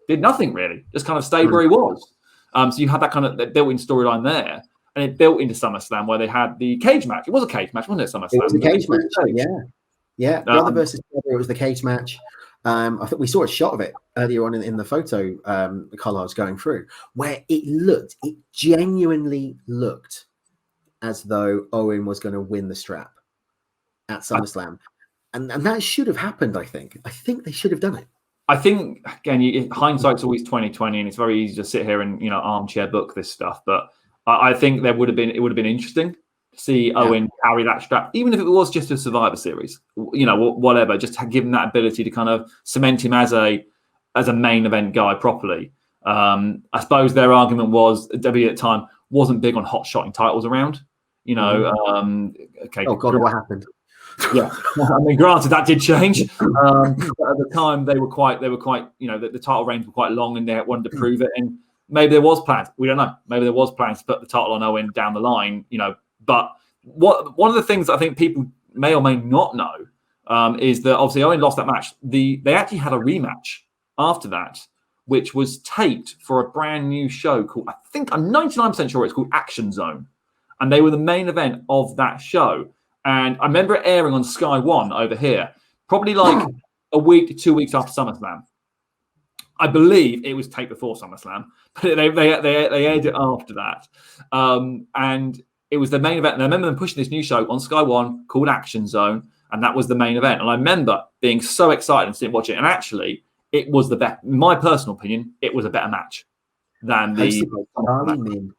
did nothing really, just kind of stayed where he was. So you had that kind of built-in storyline there. and it built into SummerSlam where they had the cage match. It was a cage match, wasn't it? SummerSlam. It was a cage match. Yeah. Brother versus brother. It was the cage match. I think we saw a shot of it earlier on in the photo Carl was going through, where it genuinely looked as though Owen was going to win the strap at SummerSlam. And that should have happened, I think. I think they should have done it. I think, again, hindsight's always 20/20, and it's very easy to sit here and armchair book this stuff. But I think it would have been interesting to see Owen carry that strap, even if it was just a Survivor Series, whatever. Just give him that ability to kind of cement him as a main event guy properly. I suppose their argument was WWE at the time wasn't big on hot shotting titles around. Okay. Oh God, what happened? Yeah, I mean, granted that did change. But at the time, they were quite. The title reigns were quite long, and they wanted to prove it. And maybe there was plans. We don't know. Maybe there was plans to put the title on Owen down the line. But one of the things I think people may or may not know is that obviously Owen lost that match. They actually had a rematch after that, which was taped for a brand new show called, I think I'm 99% sure it's called Action Zone, and they were the main event of that show. And I remember it airing on Sky One over here, probably like a week to 2 weeks after SummerSlam. I believe it was taped before SummerSlam, but they aired it after that. And it was the main event. And I remember them pushing this new show on Sky One called Action Zone, and that was the main event. And I remember being so excited and sitting watching it. And actually, it was the best. In my personal opinion, it was a better match than the Charlie Min.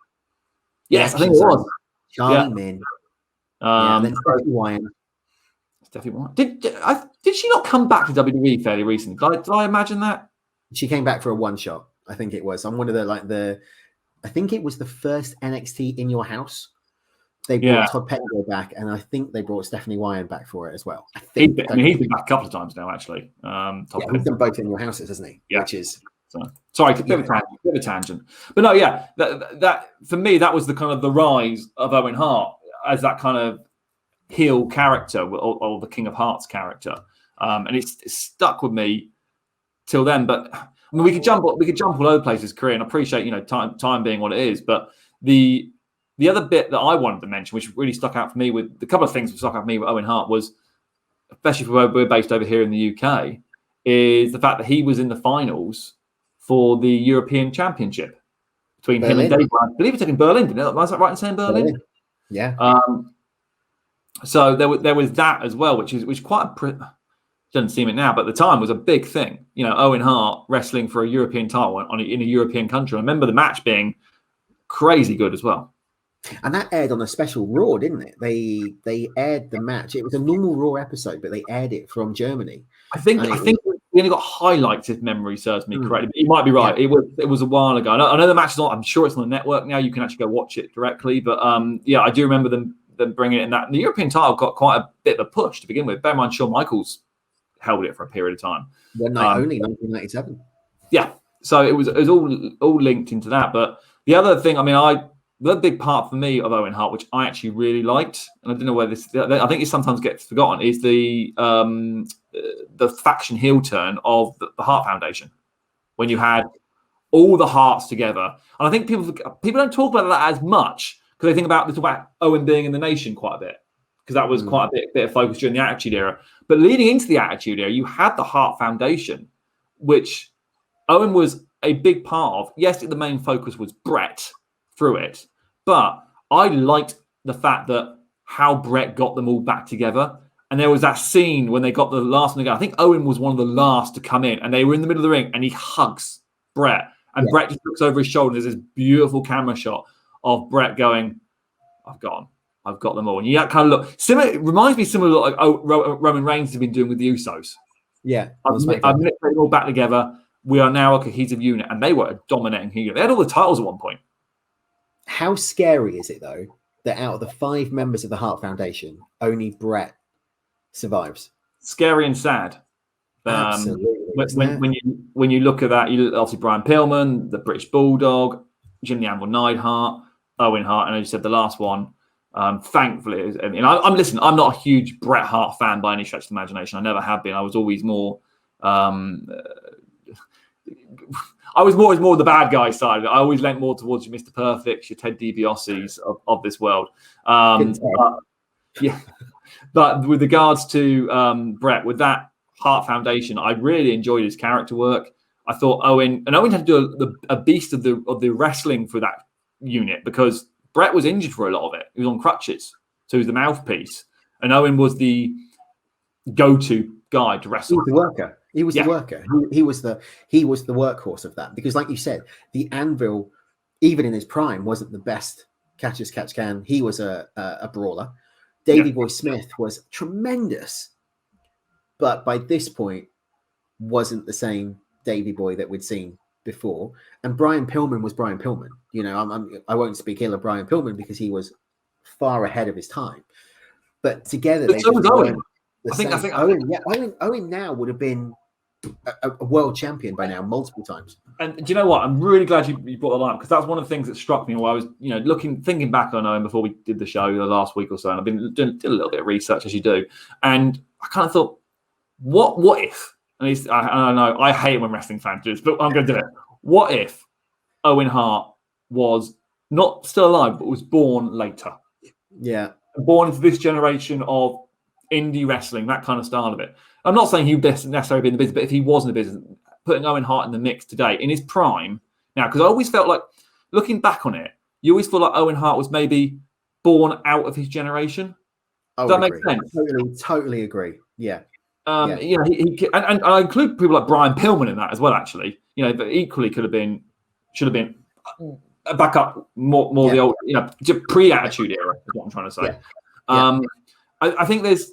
Yes, I think it was Charlie Min. And then Stephanie Wyatt. Stephanie Wyatt. Did she not come back to WWE fairly recently? Did I imagine that? She came back for a one shot. I think it was. I'm one of I think it was the first NXT In Your House. They brought Todd Pettengill back, and I think they brought Stephanie Wyatt back for it as well. He's been back a couple of times now, actually. He's done both In Your Houses, hasn't he? Yeah. Which is sorry, a bit of a tangent. But no, that for me, that was the kind of the rise of Owen Hart as that kind of heel character or the King of Hearts character, and it's stuck with me till then. But I mean, we could jump all over the place his career, and I appreciate time being what it is. But the other bit that I wanted to mention, which really stuck out for me, with the couple of things that stuck out for me with Owen Hart, was, especially for where we're based over here in the UK, is the fact that he was in the finals for the European Championship between him and Dave Bryan. I believe it's in Berlin, didn't it? Was that right in saying Berlin? Yeah. So there was that as well, which quite doesn't seem it now, but at the time was a big thing. Owen Hart wrestling for a European title in a European country. I remember the match being crazy good as well. And that aired on a special Raw, didn't it? They aired the match. It was a normal Raw episode, but they aired it from Germany. I think we only got highlights, if memory serves me correctly. But you might be right. Yeah. It was a while ago. I know the match is on. I'm sure it's on the network now. You can actually go watch it directly. But I do remember them bringing it in that. And the European title got quite a bit of a push to begin with. Bear in mind, Shawn Michaels held it for a period of time. One night only, 1997. Yeah. So it was all linked into that. But the other thing, the big part for me of Owen Hart, which I actually really liked, and I don't know where I think it sometimes gets forgotten, is the faction heel turn of the Hart Foundation, when you had all the Harts together. And I think people don't talk about that as much because they think about Owen being in the Nation quite a bit, because that was quite a bit of focus during the Attitude Era. But leading into the Attitude Era, you had the Hart Foundation, which Owen was a big part of. Yes, the main focus was Bret through it, but I liked the fact that how Bret got them all back together. And there was that scene when they got the last one to go. I think Owen was one of the last to come in, and they were in the middle of the ring, and he hugs Bret. And Bret just looks over his shoulder, and there's this beautiful camera shot of Bret going, I've got them all. And you kind of look, it reminds me similar like Roman Reigns has been doing with the Usos. Yeah. I've knit them all back together. We are now a cohesive unit. And they were a dominating unit. They had all the titles at one point. How scary is it, though, that out of the 5 members of the Hart Foundation, only Bret survives? Scary and sad. Absolutely. When you look at that, you obviously Brian Pillman, the British Bulldog, Jim the Anvil Neidhart, Owen Hart, and as you said, the last one. Thankfully, I'm not a huge Bret Hart fan by any stretch of the imagination. I never have been. I was always more I was more the bad guy side of it. I always leant more towards your Mr. Perfects, your Ted DiBiase's of this world. But with regards to Bret, with that Hart Foundation, I really enjoyed his character work. I thought Owen had to do a beast of the wrestling for that unit, because Bret was injured for a lot of it. He was on crutches, so he was the mouthpiece, and Owen was the go-to guy to wrestle. He was the worker. He was the worker. He was the workhorse of that, because, like you said, the Anvil, even in his prime, wasn't the best catch as catch can. He was a brawler. Davey Boy Smith was tremendous, but by this point wasn't the same Davey Boy that we'd seen before. And Brian Pillman was Brian Pillman. You know, I won't speak ill of Brian Pillman because he was far ahead of his time. But together, but so was Owen. Owen now would have been a world champion by now, multiple times. And do you know what? I'm really glad you brought the line up, because that's one of the things that struck me while I was, thinking back on Owen before we did the show the last week or so. And I've been doing a little bit of research, as you do, and I kind of thought, what if? And I know I hate when wrestling fans do this, but I'm going to do it. What if Owen Hart was not still alive, but was born later? Yeah, born into this generation of indie wrestling, that kind of style of it. I'm not saying he would necessarily be in the business, but if he was in the business, putting Owen Hart in the mix today, in his prime, now, because I always felt like, looking back on it, you always feel like Owen Hart was maybe born out of his generation. Does that make sense? Totally agree. Yeah. And I include people like Brian Pillman in that as well, actually. But equally should have been a backup more the old, pre-attitude era, is what I'm trying to say. I think there's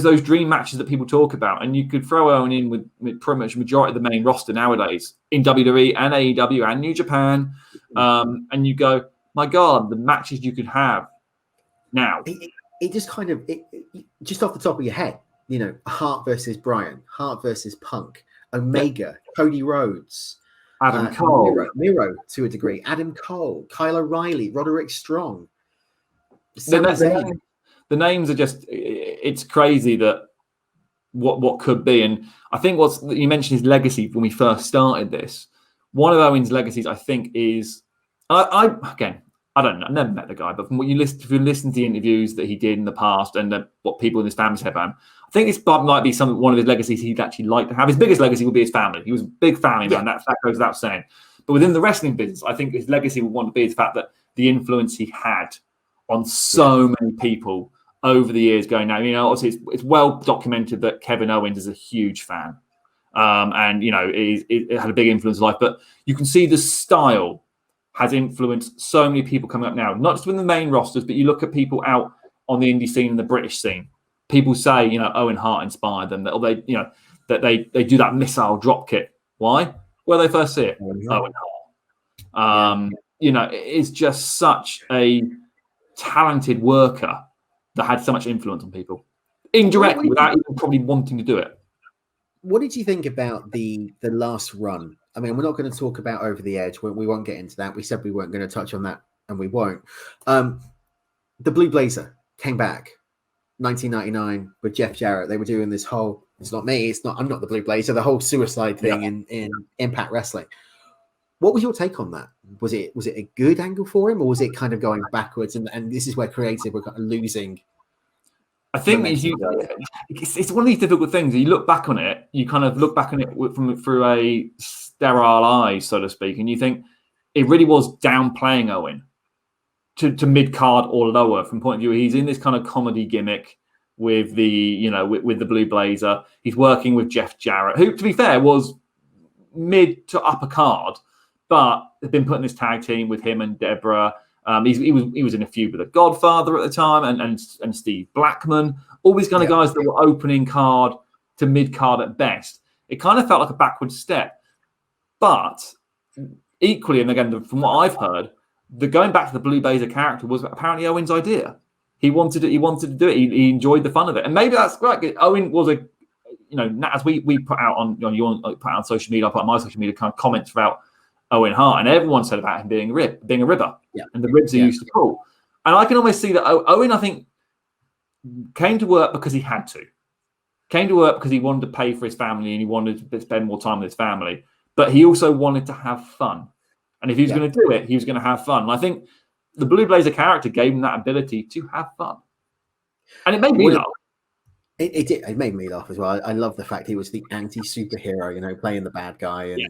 those dream matches that people talk about, and you could throw Owen in with pretty much majority of the main roster nowadays in WWE and AEW and New Japan, and you go, my God, the matches you could have now. It just kind of just off the top of your head, Hart versus Bryan, Hart versus Punk, Omega, Cody Rhodes, Adam Cole, Miro to a degree, Adam Cole, Kyle O'Reilly, Roderick Strong. The names are just, it's crazy that what could be. And I think you mentioned his legacy when we first started this. One of Owen's legacies, I think, is, I don't know, I've never met the guy, but from what if you listen to the interviews that he did in the past and what people in his family said about him, I think this might be one of his legacies he'd actually like to have. His biggest legacy would be his family. He was a big family man. That goes without saying. But within the wrestling business, I think his legacy would want to be the fact that the influence he had on so many people over the years going now. Obviously it's well documented that Kevin Owens is a huge fan. And it had a big influence in life. But you can see the style has influenced so many people coming up now, not just within the main rosters, but you look at people out on the indie scene and the British scene. People say, Owen Hart inspired them, that they do that missile drop kick. Why? Where they first see it, Owen Hart. It's just such a talented worker that had so much influence on people indirectly without even probably wanting to do it. What did you think about the last run? I mean, we're not going to talk about Over the Edge. We won't get into that. We said we weren't going to touch on that, and we won't. The Blue Blazer came back 1999 with Jeff Jarrett. They were doing this whole, I'm not the Blue Blazer, the whole suicide thing in Impact Wrestling. What was your take on that? Was it a good angle for him, or was it kind of going backwards? And this is where creative were kind of losing. I think it's one of these difficult things. You look back on it, you kind of look back on it through a sterile eye, so to speak, and you think it really was downplaying Owen to mid card or lower from point of view. He's in this kind of comedy gimmick with the with the Blue Blazer. He's working with Jeff Jarrett, who, to be fair, was mid to upper card, but they've been putting this tag team with him and Deborah. He was in a feud with the Godfather at the time and Steve Blackman, all these kind of guys that were opening card to mid card at best. It kind of felt like a backward step, but equally, and again, from what I've heard, the going back to the Blue Blazer character was apparently Owen's idea. He wanted to do it. He enjoyed the fun of it, and maybe that's great. Owen was as we put out on put out on social media, I put on my social media kind of comments about Owen Hart, and everyone said about him being a ribber, and the ribs he used to pull. And I can almost see that Owen, I think, came to work because he had to. came to work because he wanted to pay for his family and he wanted to spend more time with his family, but he also wanted to have fun. And if he was going to do it, he was going to have fun. And I think the Blue Blazer character gave him that ability to have fun. And it made me laugh. It did. It made me laugh as well. I love the fact he was the anti-superhero, playing the bad guy and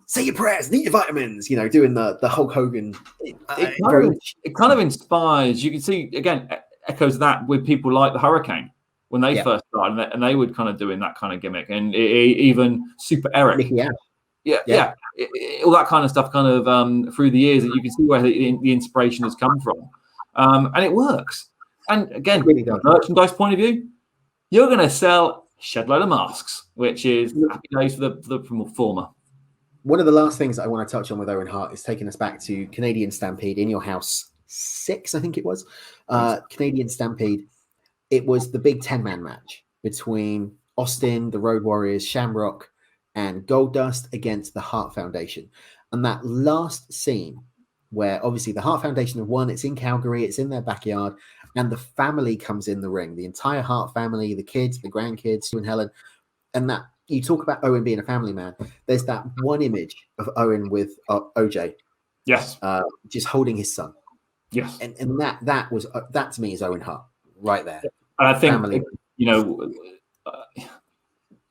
say your prayers, eat your vitamins, doing the Hulk Hogan. It kind of inspires. You can see, again, echoes of that with people like the Hurricane when they first started, and they would kind of doing that kind of gimmick. And even Super Eric. All that kind of stuff kind of through the years, that you can see where the inspiration has come from. And it works. And again, from a merchandise point of view, you're going to sell a shed load of masks, which is happy days for the former. One of the last things that I want to touch on with Owen Hart is taking us back to Canadian Stampede in Your House 6, I think it was. Canadian Stampede. It was the big 10-man match between Austin, the Road Warriors, Shamrock, and Goldust against the Hart Foundation. And that last scene where obviously the Hart Foundation have won, it's in Calgary, it's in their backyard, and the family comes in the ring, the entire Hart family, the kids, the grandkids, Sue and Helen. And that you talk about Owen being a family man. There's that one image of Owen with OJ. Yes. Just holding his son. Yes. And that was that to me is Owen Hart right there. And I think,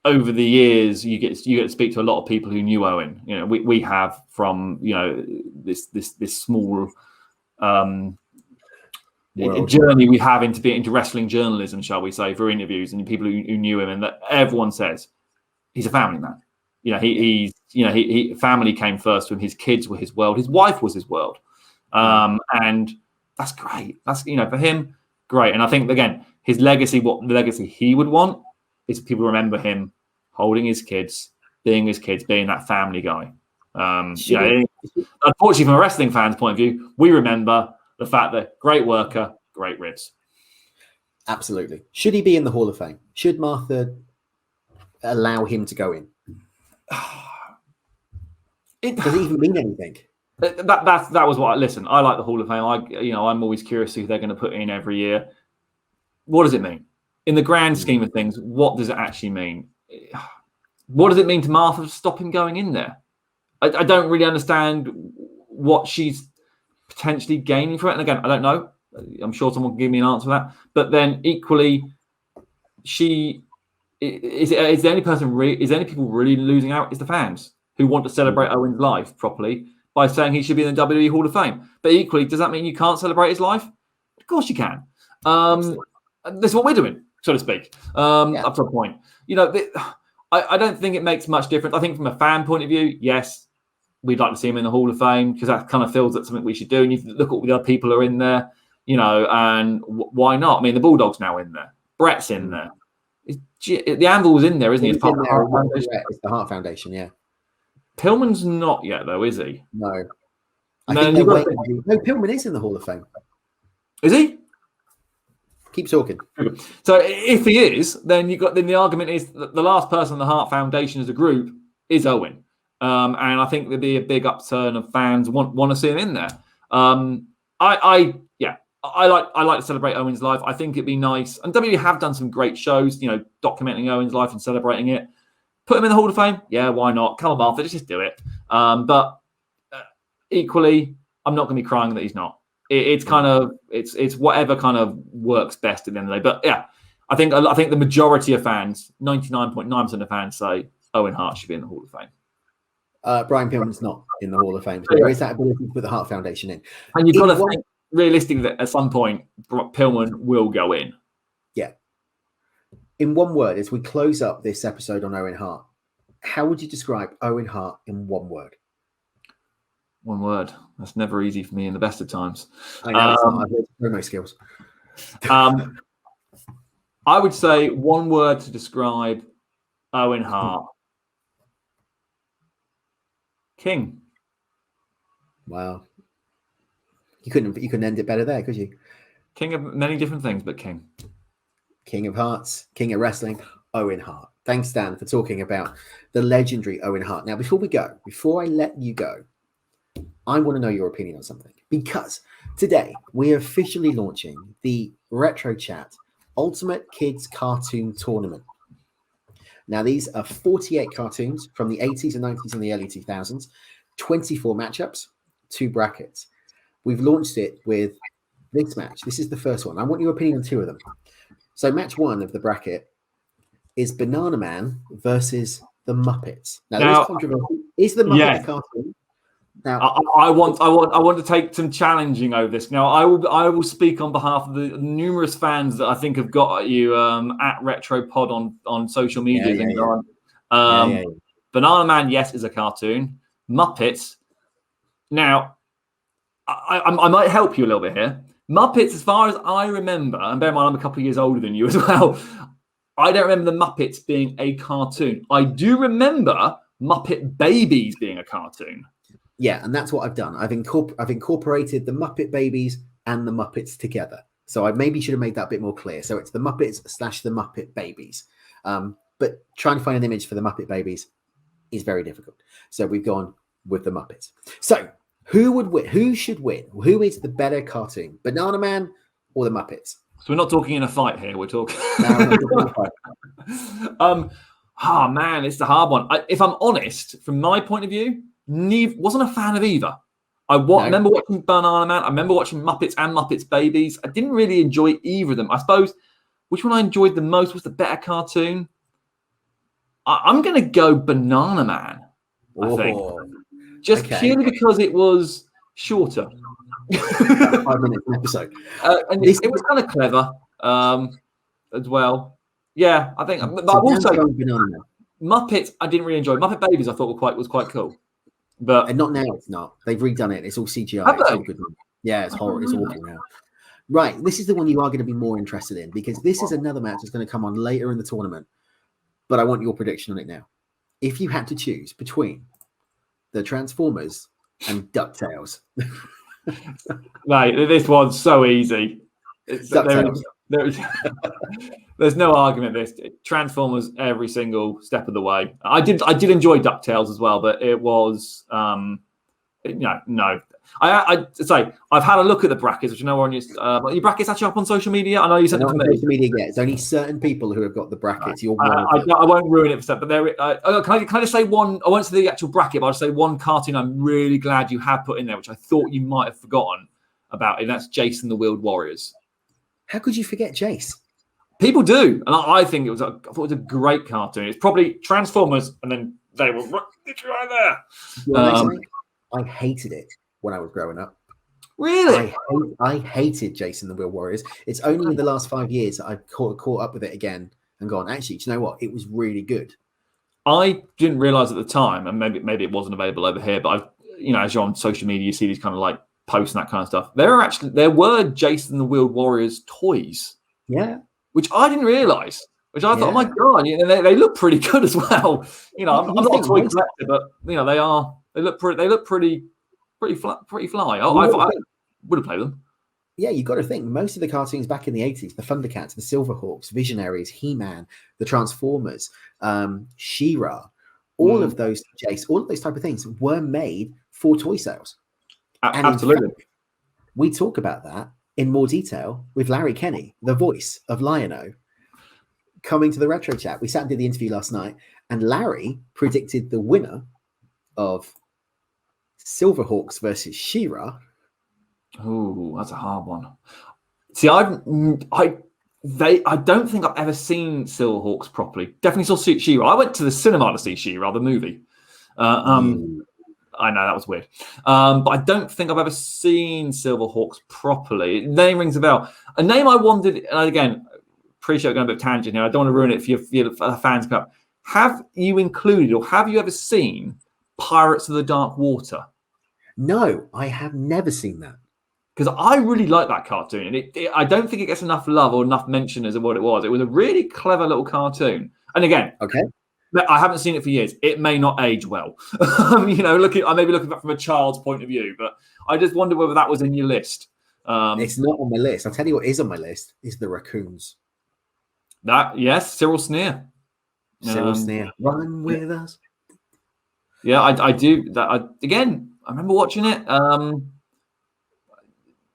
over the years, you get to speak to a lot of people who knew Owen. We have from this small journey we have into wrestling journalism, shall we say, for interviews and people who knew him, and that everyone says he's a family man. He family came first to him. His kids were his world. His wife was his world, and that's great. That's for him, great. And I think again, his legacy, what the legacy he would want, is people remember him holding his kids, being that family guy. Unfortunately, from a wrestling fan's point of view, we remember the fact that great worker, great ribs. Absolutely. Should he be in the Hall of Fame? Should Martha allow him to go in? Does it even mean anything? That was what. Listen, I like the Hall of Fame. I'm always curious who they're going to put in every year. What does it mean? In the grand scheme of things, what does it actually mean? What does it mean to Martha to stop him going in there? I don't really understand what she's potentially gaining from it. And again, I don't know. I'm sure someone can give me an answer to that. But then equally, is there any people really losing out? Is the fans who want to celebrate Owen's life properly by saying he should be in the WWE Hall of Fame. But equally, does that mean you can't celebrate his life? Of course you can. That's what we're doing, so to speak, up to a point. I don't think it makes much difference. I think from a fan point of view, yes, we'd like to see him in the Hall of Fame because that kind of feels that's something we should do. And you look at what the other people are in there, and why not? I mean, the Bulldog's now in there. Bret's in there. The Anvil's in there, isn't he? It's part of the Hart Foundation. It's the Hart Foundation, yeah. Pillman's not yet, though, is he? No. Pillman is in the Hall of Fame. Is he? Keep talking. So if he is, then the argument is that the last person in the Hart Foundation as a group is Owen. And I think there'd be a big upturn of fans want to see him in there. I like to celebrate Owen's life. I think it'd be nice. And WWE have done some great shows, documenting Owen's life and celebrating it. Put him in the Hall of Fame? Yeah, why not? Come on, Martha, just do it. But equally, I'm not going to be crying that he's not. It's whatever kind of works best at the end of the day. But yeah, I think the majority of fans, 99.9% of fans, say Owen Hart should be in the Hall of Fame. Brian Pillman's not in the Hall of Fame. So there is that ability to put the Hart Foundation in. And you've got to think realistically that at some point Pillman will go in. Yeah. In one word, as we close up this episode on Owen Hart, how would you describe Owen Hart in one word? One word. That's never easy for me in the best of times. I know it's not. I've learned promo skills. I would say one word to describe Owen Hart. King. Wow. You couldn't end it better there, could you? King of many different things, but king. King of Hearts, King of Wrestling, Owen Hart. Thanks, Dan, for talking about the legendary Owen Hart. Now, before I let you go, I want to know your opinion on something, because today we are officially launching the Retro Chat Ultimate Kids Cartoon Tournament. Now, these are 48 cartoons from the 80s and 90s and the early 2000s, 24 matchups, 2 brackets. We've launched it with this match. This is the first one. I want your opinion on 2 of them. So match 1 of the bracket is Bananaman versus the Muppets. Now, there is controversy. Is the Muppet a cartoon? Now, I want to take some challenging over this. Now, I will speak on behalf of the numerous fans that I think have got at you at RetroPod on social media. Bananaman, yes, is a cartoon. Muppets. Now, I might help you a little bit here. Muppets, as far as I remember, and bear in mind I'm a couple of years older than you as well, I don't remember the Muppets being a cartoon. I do remember Muppet Babies being a cartoon. Yeah, and that's what I've done. I've incorporated the Muppet Babies and the Muppets together. So I maybe should have made that a bit more clear. So it's the Muppets / the Muppet Babies. But trying to find an image for the Muppet Babies is very difficult. So we've gone with the Muppets. So who would win? Who should win? Who is the better cartoon? Bananaman or the Muppets? So we're not talking in a fight here. We're talking. No, we're not talking in a fight. Oh man, it's the hard one. If I'm honest, from my point of view, wasn't a fan of either. Remember watching Bananaman. I remember watching Muppets and Muppets Babies. I didn't really enjoy either of them. I suppose which one I enjoyed the most was the better cartoon. I'm going to go Bananaman. I think just purely because it was shorter. 5 minutes an episode, and it was kind of clever as well. Yeah, I think. But I will say, Muppets I didn't really enjoy. Muppet Babies I thought was quite cool. But and not now. It's not. They've redone it. It's all CGI. It's all good. Yeah, it's horrible. It's awful now. Right. This is the one you are going to be more interested in because this is another match that's going to come on later in the tournament. But I want your prediction on it now. If you had to choose between the Transformers and Ducktales, mate, this one's so easy. There's no argument. This Transformers every single step of the way. I did enjoy DuckTales as well, but it was no. I say I've had a look at the brackets, which I know are on your brackets actually up on social media. I know you sent them to me. Social media, yeah. It's only certain people who have got the brackets. You're I won't ruin it for stuff, but there. Can I just say one? I won't say the actual bracket, but I'll just say one cartoon I'm really glad you have put in there, which I thought you might have forgotten about, and that's Jason the Wheeled Warriors. How could you forget Jace? People do, and I think I thought it was a great cartoon. It's probably Transformers, and then they were right there. I hated it when I was growing up. Really? I hated Jason the Wheel Warriors. It's only in the last 5 years that I've caught up with it again and gone, actually, do you know what? It was really good. I didn't realize at the time, and maybe it wasn't available over here, but as you're on social media, you see these kind of like posts and that kind of stuff. There were Jason the Wheeled Warriors toys. Yeah. Which I didn't realize. Which I thought, oh my god, they look pretty good as well. I'm not a toy collector, but they look pretty fly. I thought I would have played them. Yeah, you got to think most of the cartoons back in the 80s, the Thundercats, the Silverhawks, Visionaries, He-Man, the Transformers, She-Ra, all of those Jace, all of those type of things were made for toy sales. Absolutely. Fact, we talk about that in more detail with Larry Kenny, the voice of Lion-O, coming to the Retro Chat. We sat and did the interview last night, and Larry predicted the winner of Silverhawks versus She-Ra. Oh, that's a hard one. See, I don't think I've ever seen Silverhawks properly. Definitely saw She-Ra. I went to the cinema to see She-Ra, the movie. I know that was weird, but I don't think I've ever seen Silverhawks properly. Name rings a bell. A name I wanted, and again, appreciate going a bit of tangent here. I don't want to ruin it for your fans. Have you included or have you ever seen Pirates of the Dark Water? No, I have never seen that. Because I really like that cartoon, and I don't think it gets enough love or enough mention as of what it was. It was a really clever little cartoon. And again, I haven't seen it for years. It may not age well. I may be looking back from a child's point of view, but I just wonder whether that was in your list. It's not on my list. I'll tell you what is on my list is the raccoons. Cyril Sneer. Cyril Sneer. Run with us. Yeah, I do. Again, I remember watching it.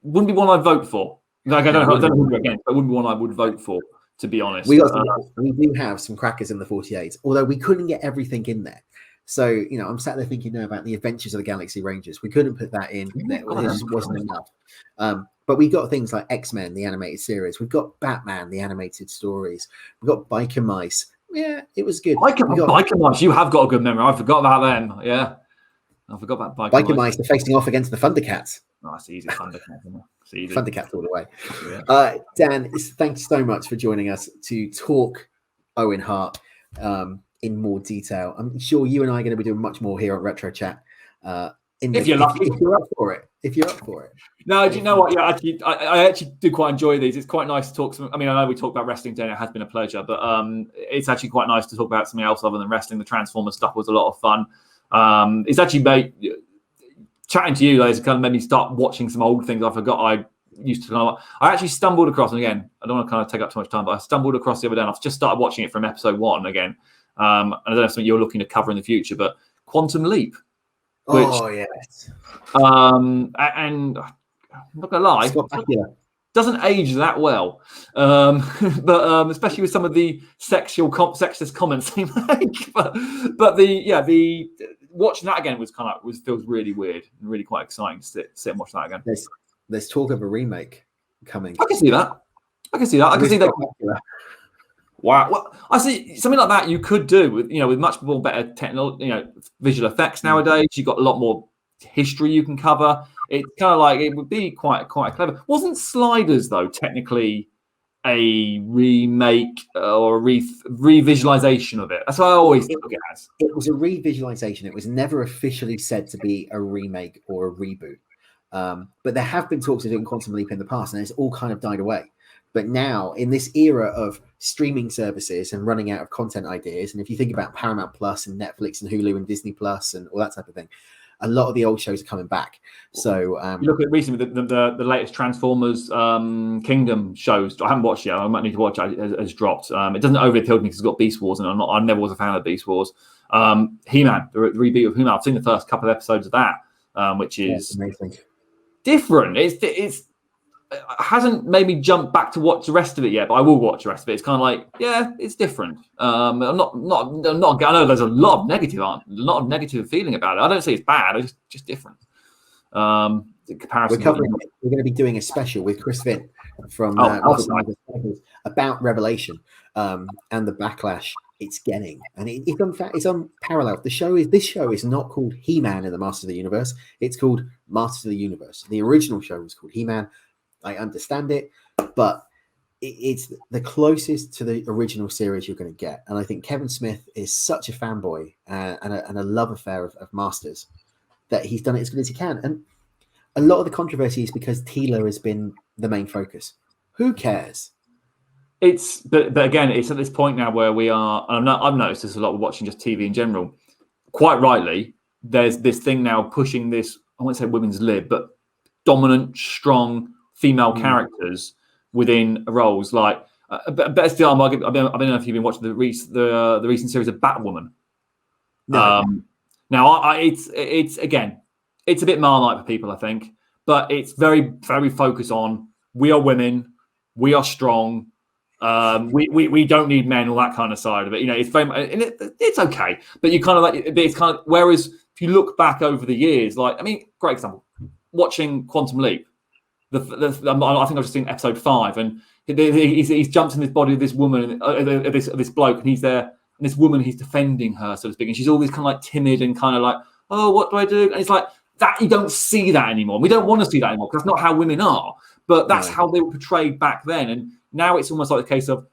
Wouldn't be one I'd vote for. I don't know who against, but wouldn't be one I would vote for to be honest. We do have some crackers in the 48, although we couldn't get everything in there. So, I'm sat there thinking now about the Adventures of the Galaxy Rangers. We couldn't put that in. It just wasn't enough. But we got things like X-Men, the animated series. We've got Batman, the animated stories. We've got Biker Mice. Yeah, it was good. Biker Mice, you have got a good memory. I forgot about them. Yeah. I forgot about Biker Mice. They're facing off against the Thundercats. Oh, that's easy. Thundercats, isn't it? It's easy. Thundercats all the way. Yeah. Dan, thanks so much for joining us to talk Owen Hart in more detail. I'm sure you and I are going to be doing much more here at Retro Chat. If you're up for it. No, do you know what? Yeah, actually, I actually do quite enjoy these. It's quite nice to talk. I mean, I know we talk about wrestling today. It has been a pleasure, but it's actually quite nice to talk about something else other than wrestling. The Transformers stuff was a lot of fun. It's actually made chatting to you guys kind of made me start watching some old things I forgot I used to. I actually stumbled across, and again, I don't want to kind of take up too much time, but I stumbled across the other day. And I've just started watching it from episode 1 again. And I don't know if something you're looking to cover in the future, but Quantum Leap. Yes. And I'm not gonna lie, doesn't age that well. But especially with some of the sexist comments they make. But the watching that again feels really weird and really quite exciting to sit and watch that again. There's talk of a remake coming. I can see that. I can see that. Wow. Well, I see something like that you could do with much more better visual effects nowadays. You've got a lot more history you can cover. It's kind of like it would be quite clever. Wasn't Sliders though technically a remake or a revisualization of it? That's what I always took it as. It was a revisualization. It was never officially said to be a remake or a reboot. But there have been talks of doing Quantum Leap in the past, and it's all kind of died away. But now, in this era of streaming services and running out of content ideas, and if you think about Paramount Plus and Netflix and Hulu and Disney Plus and all that type of thing, a lot of the old shows are coming back. So you look at recently the latest Transformers Kingdom shows. I haven't watched yet. I might need to watch it. Has dropped. It doesn't overly appeal to me because it's got Beast Wars, and I never was a fan of Beast Wars. He-Man, the reboot of He-Man. I've seen the first couple of episodes of that, which is amazing. Different. It hasn't made me jump back to watch the rest of it yet, but I will watch the rest of it. It's kind of like, yeah, it's different. I'm not. I know there's a lot of negative feeling about it. I don't say it's bad. It's just different. Comparison. We're going to be doing a special with Chris Finn from about Revelation and the backlash it's getting, and it's unparalleled. This show is not called He-Man in the Masters of the Universe. It's called Masters of the Universe. The original show was called He-Man. I understand it, but it's the closest to the original series you're going to get. And I think Kevin Smith is such a fanboy and a love affair of Masters that he's done it as good as he can. And a lot of the controversy is because Teela has been the main focus. Who cares? But again, it's at this point now where we are, and I've noticed this a lot with watching just TV in general. Quite rightly, there's this thing now pushing this, I won't say women's lib, but dominant, strong female characters within roles. Like, better still, I don't know if you've been watching the recent series of Batwoman. No. Now, it's again, it's a bit Marmite for people, I think, but it's very, very focused on we are women, we are strong, we don't need men, all that kind of side of it. It's very, and it's okay, but you kind of like it's kind of. Whereas if you look back over the years, great example, watching Quantum Leap. I think I've just seen episode 5, and he's jumped in this body of this woman, this bloke, and he's there, and this woman, he's defending her, so to speak, and she's always kind of like timid and kind of like, oh, what do I do? And it's like that. You don't see that anymore. We don't want to see that anymore because that's not how women are. But that's how they were portrayed back then, and now it's almost like the case of,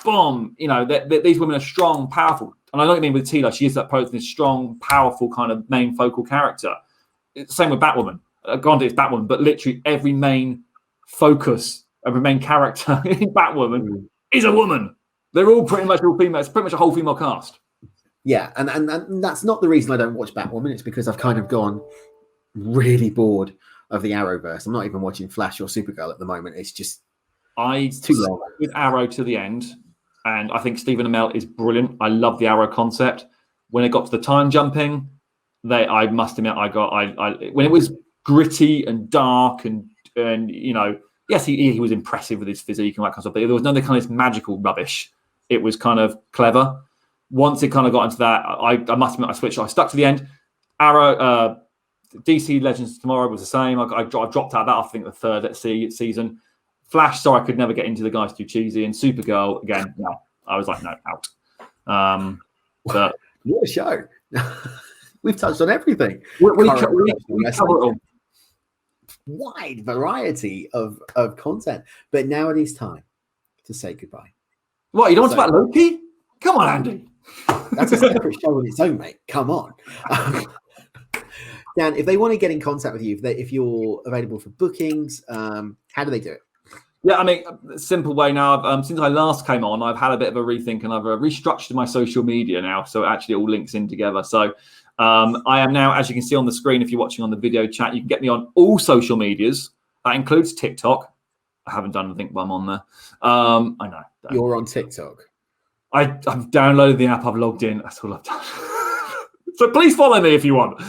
boom, these women are strong, powerful, and I know what I mean with Teela. She is that person, this strong, powerful kind of main focal character. Same with Batwoman. Granted, it's Batwoman, but literally every main focus, every main character in Batwoman is a woman. They're all pretty much all female. It's pretty much a whole female cast. Yeah, and that's not the reason I don't watch Batwoman. It's because I've kind of gone really bored of the Arrowverse. I'm not even watching Flash or Supergirl at the moment. It's just it's too long. With Arrow to the end, and I think Stephen Amell is brilliant. I love the Arrow concept. When it got to the time jumping, I must admit, when it was gritty and dark and yes, he was impressive with his physique and that kind of stuff, but there was none of the kind of magical rubbish. It was kind of clever. Once it kind of got into that, I must admit I switched. I stuck to the end. Arrow, DC Legends Tomorrow was the same. I dropped out of that, I think, the third season. Flash, so I could never get into the guys too cheesy. And Supergirl, again, no. I was like, no, out. But what a show. We've touched on everything. We cover it all. Wide variety of content. But now it is time to say goodbye. What, you don't want to talk about Loki? Come on, Andy. That's a separate show on its own, mate. Come on. Dan, if they want to get in contact with you, if you're available for bookings, how do they do it? Yeah, I mean, simple way now. Since I last came on, I've had a bit of a rethink and I've restructured my social media now. So it actually all links in together. So I am now, as you can see on the screen, if you're watching on the video chat, you can get me on all social medias. That includes TikTok. I haven't done anything, but I'm on there. I know. You're on TikTok. I've downloaded the app. I've logged in. That's all I've done. So please follow me if you want.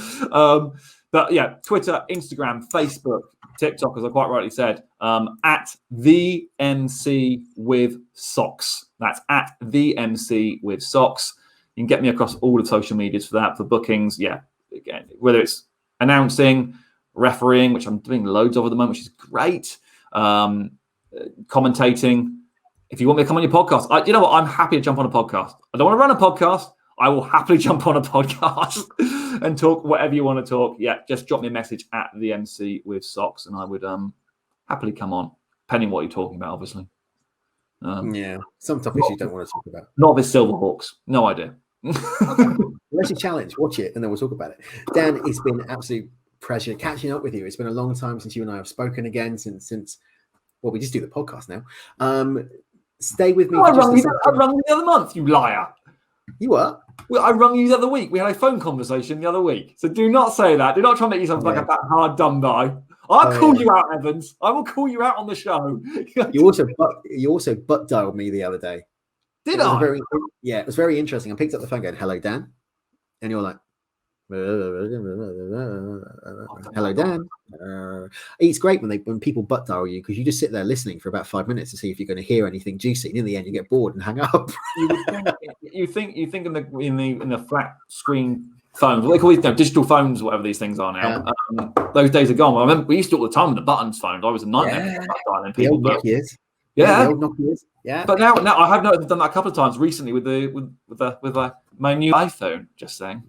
But yeah, Twitter, Instagram, Facebook, TikTok, as I quite rightly said, at the MC with Socks. That's at the MC with Socks. You can get me across all of social medias for that, for bookings. Yeah, again, whether it's announcing, refereeing, which I'm doing loads of at the moment, which is great. Commentating. If you want me to come on your podcast, you know what? I'm happy to jump on a podcast. I don't want to run a podcast. I will happily jump on a podcast and talk whatever you want to talk. Yeah, just drop me a message at the MC with Socks, and I would happily come on, depending what you're talking about, obviously. Yeah, some topics you don't want to talk about. Not with Silverhawks. No idea. Unless you challenge, watch it, and then we'll talk about it. Dan, it's been an absolute pleasure catching up with you. It's been a long time since you and I have spoken again, since well, we just do the podcast now. Stay with me. I rung you the other month, you liar. You were? Well, I rung you the other week. We had a phone conversation the other week. So do not say that. Do not try and make yourself like a that hard dumb guy. I'll call you out, Evans. I will call you out on the show. You also butt dialed me the other day. Did I? It was very interesting. I picked up the phone going, "Hello, Dan," and you're like, "Hello, Dan." It's great when people butt dial you, because you just sit there listening for about 5 minutes to see if you're going to hear anything juicy, and in the end you get bored and hang up. you think in the flat screen phones, what they call these digital phones, whatever these things are now. Yeah. Those days are gone. I remember we used to do all the time with the buttons phones. I was a nightmare dialing people. The old Nokias. Yeah. The old Nokias. Yeah. But now I have noticed I've done that a couple of times recently with my new iPhone. Just saying.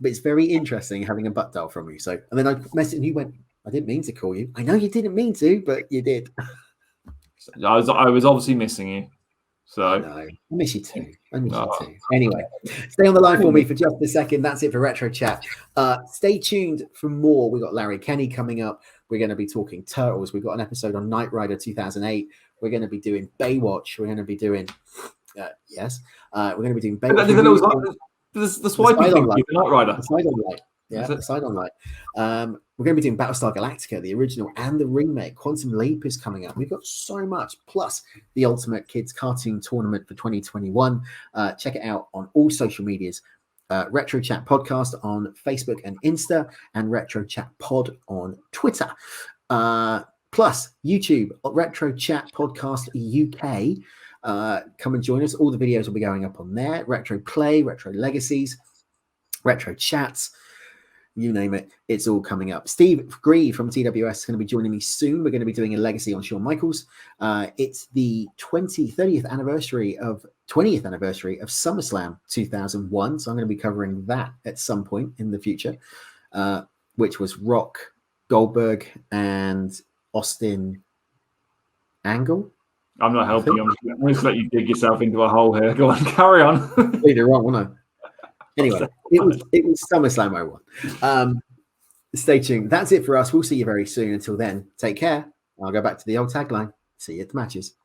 But it's very interesting having a butt dial from you. So, and then I messaged and you went, "I didn't mean to call you." I know you didn't mean to, but you did. I was obviously missing you. So I miss you too. You too. Anyway, stay on the line for me for just a second. That's it for Retro Chat. Stay tuned for more. We've got Larry Kenny coming up. We're going to be talking Turtles. We've got an episode on Knight Rider 2008. We're going to be doing Baywatch. We're going to be doing we're going to be doing Baywatch. The swiping thing, the Knight Rider. The side on light. Yeah, the side on light. We're going to be doing Battlestar Galactica, the original and the remake. Quantum Leap is coming up. We've got so much. Plus, the Ultimate Kids Cartoon Tournament for 2021. Check it out on all social medias. Retro Chat Podcast on Facebook and Insta, and Retro Chat Pod on Twitter. Plus, YouTube, Retro Chat Podcast UK. Come and join us. All the videos will be going up on there. Retro Play, Retro Legacies, Retro Chats, you name it, it's all coming up. Steve Gree from TWS is going to be joining me soon. We're going to be doing a legacy on Shawn Michaels. It's the 20th anniversary of SummerSlam 2001, so I'm going to be covering that at some point in the future, which was Rock, Goldberg, and Austin Angle. I'm not helping you. I'm just let you dig yourself into a hole here. Go on, carry on. You're wrong, wasn't I? Anyway, it was SummerSlam 01. Stay tuned. That's it for us. We'll see you very soon. Until then, take care. I'll go back to the old tagline. See you at the matches.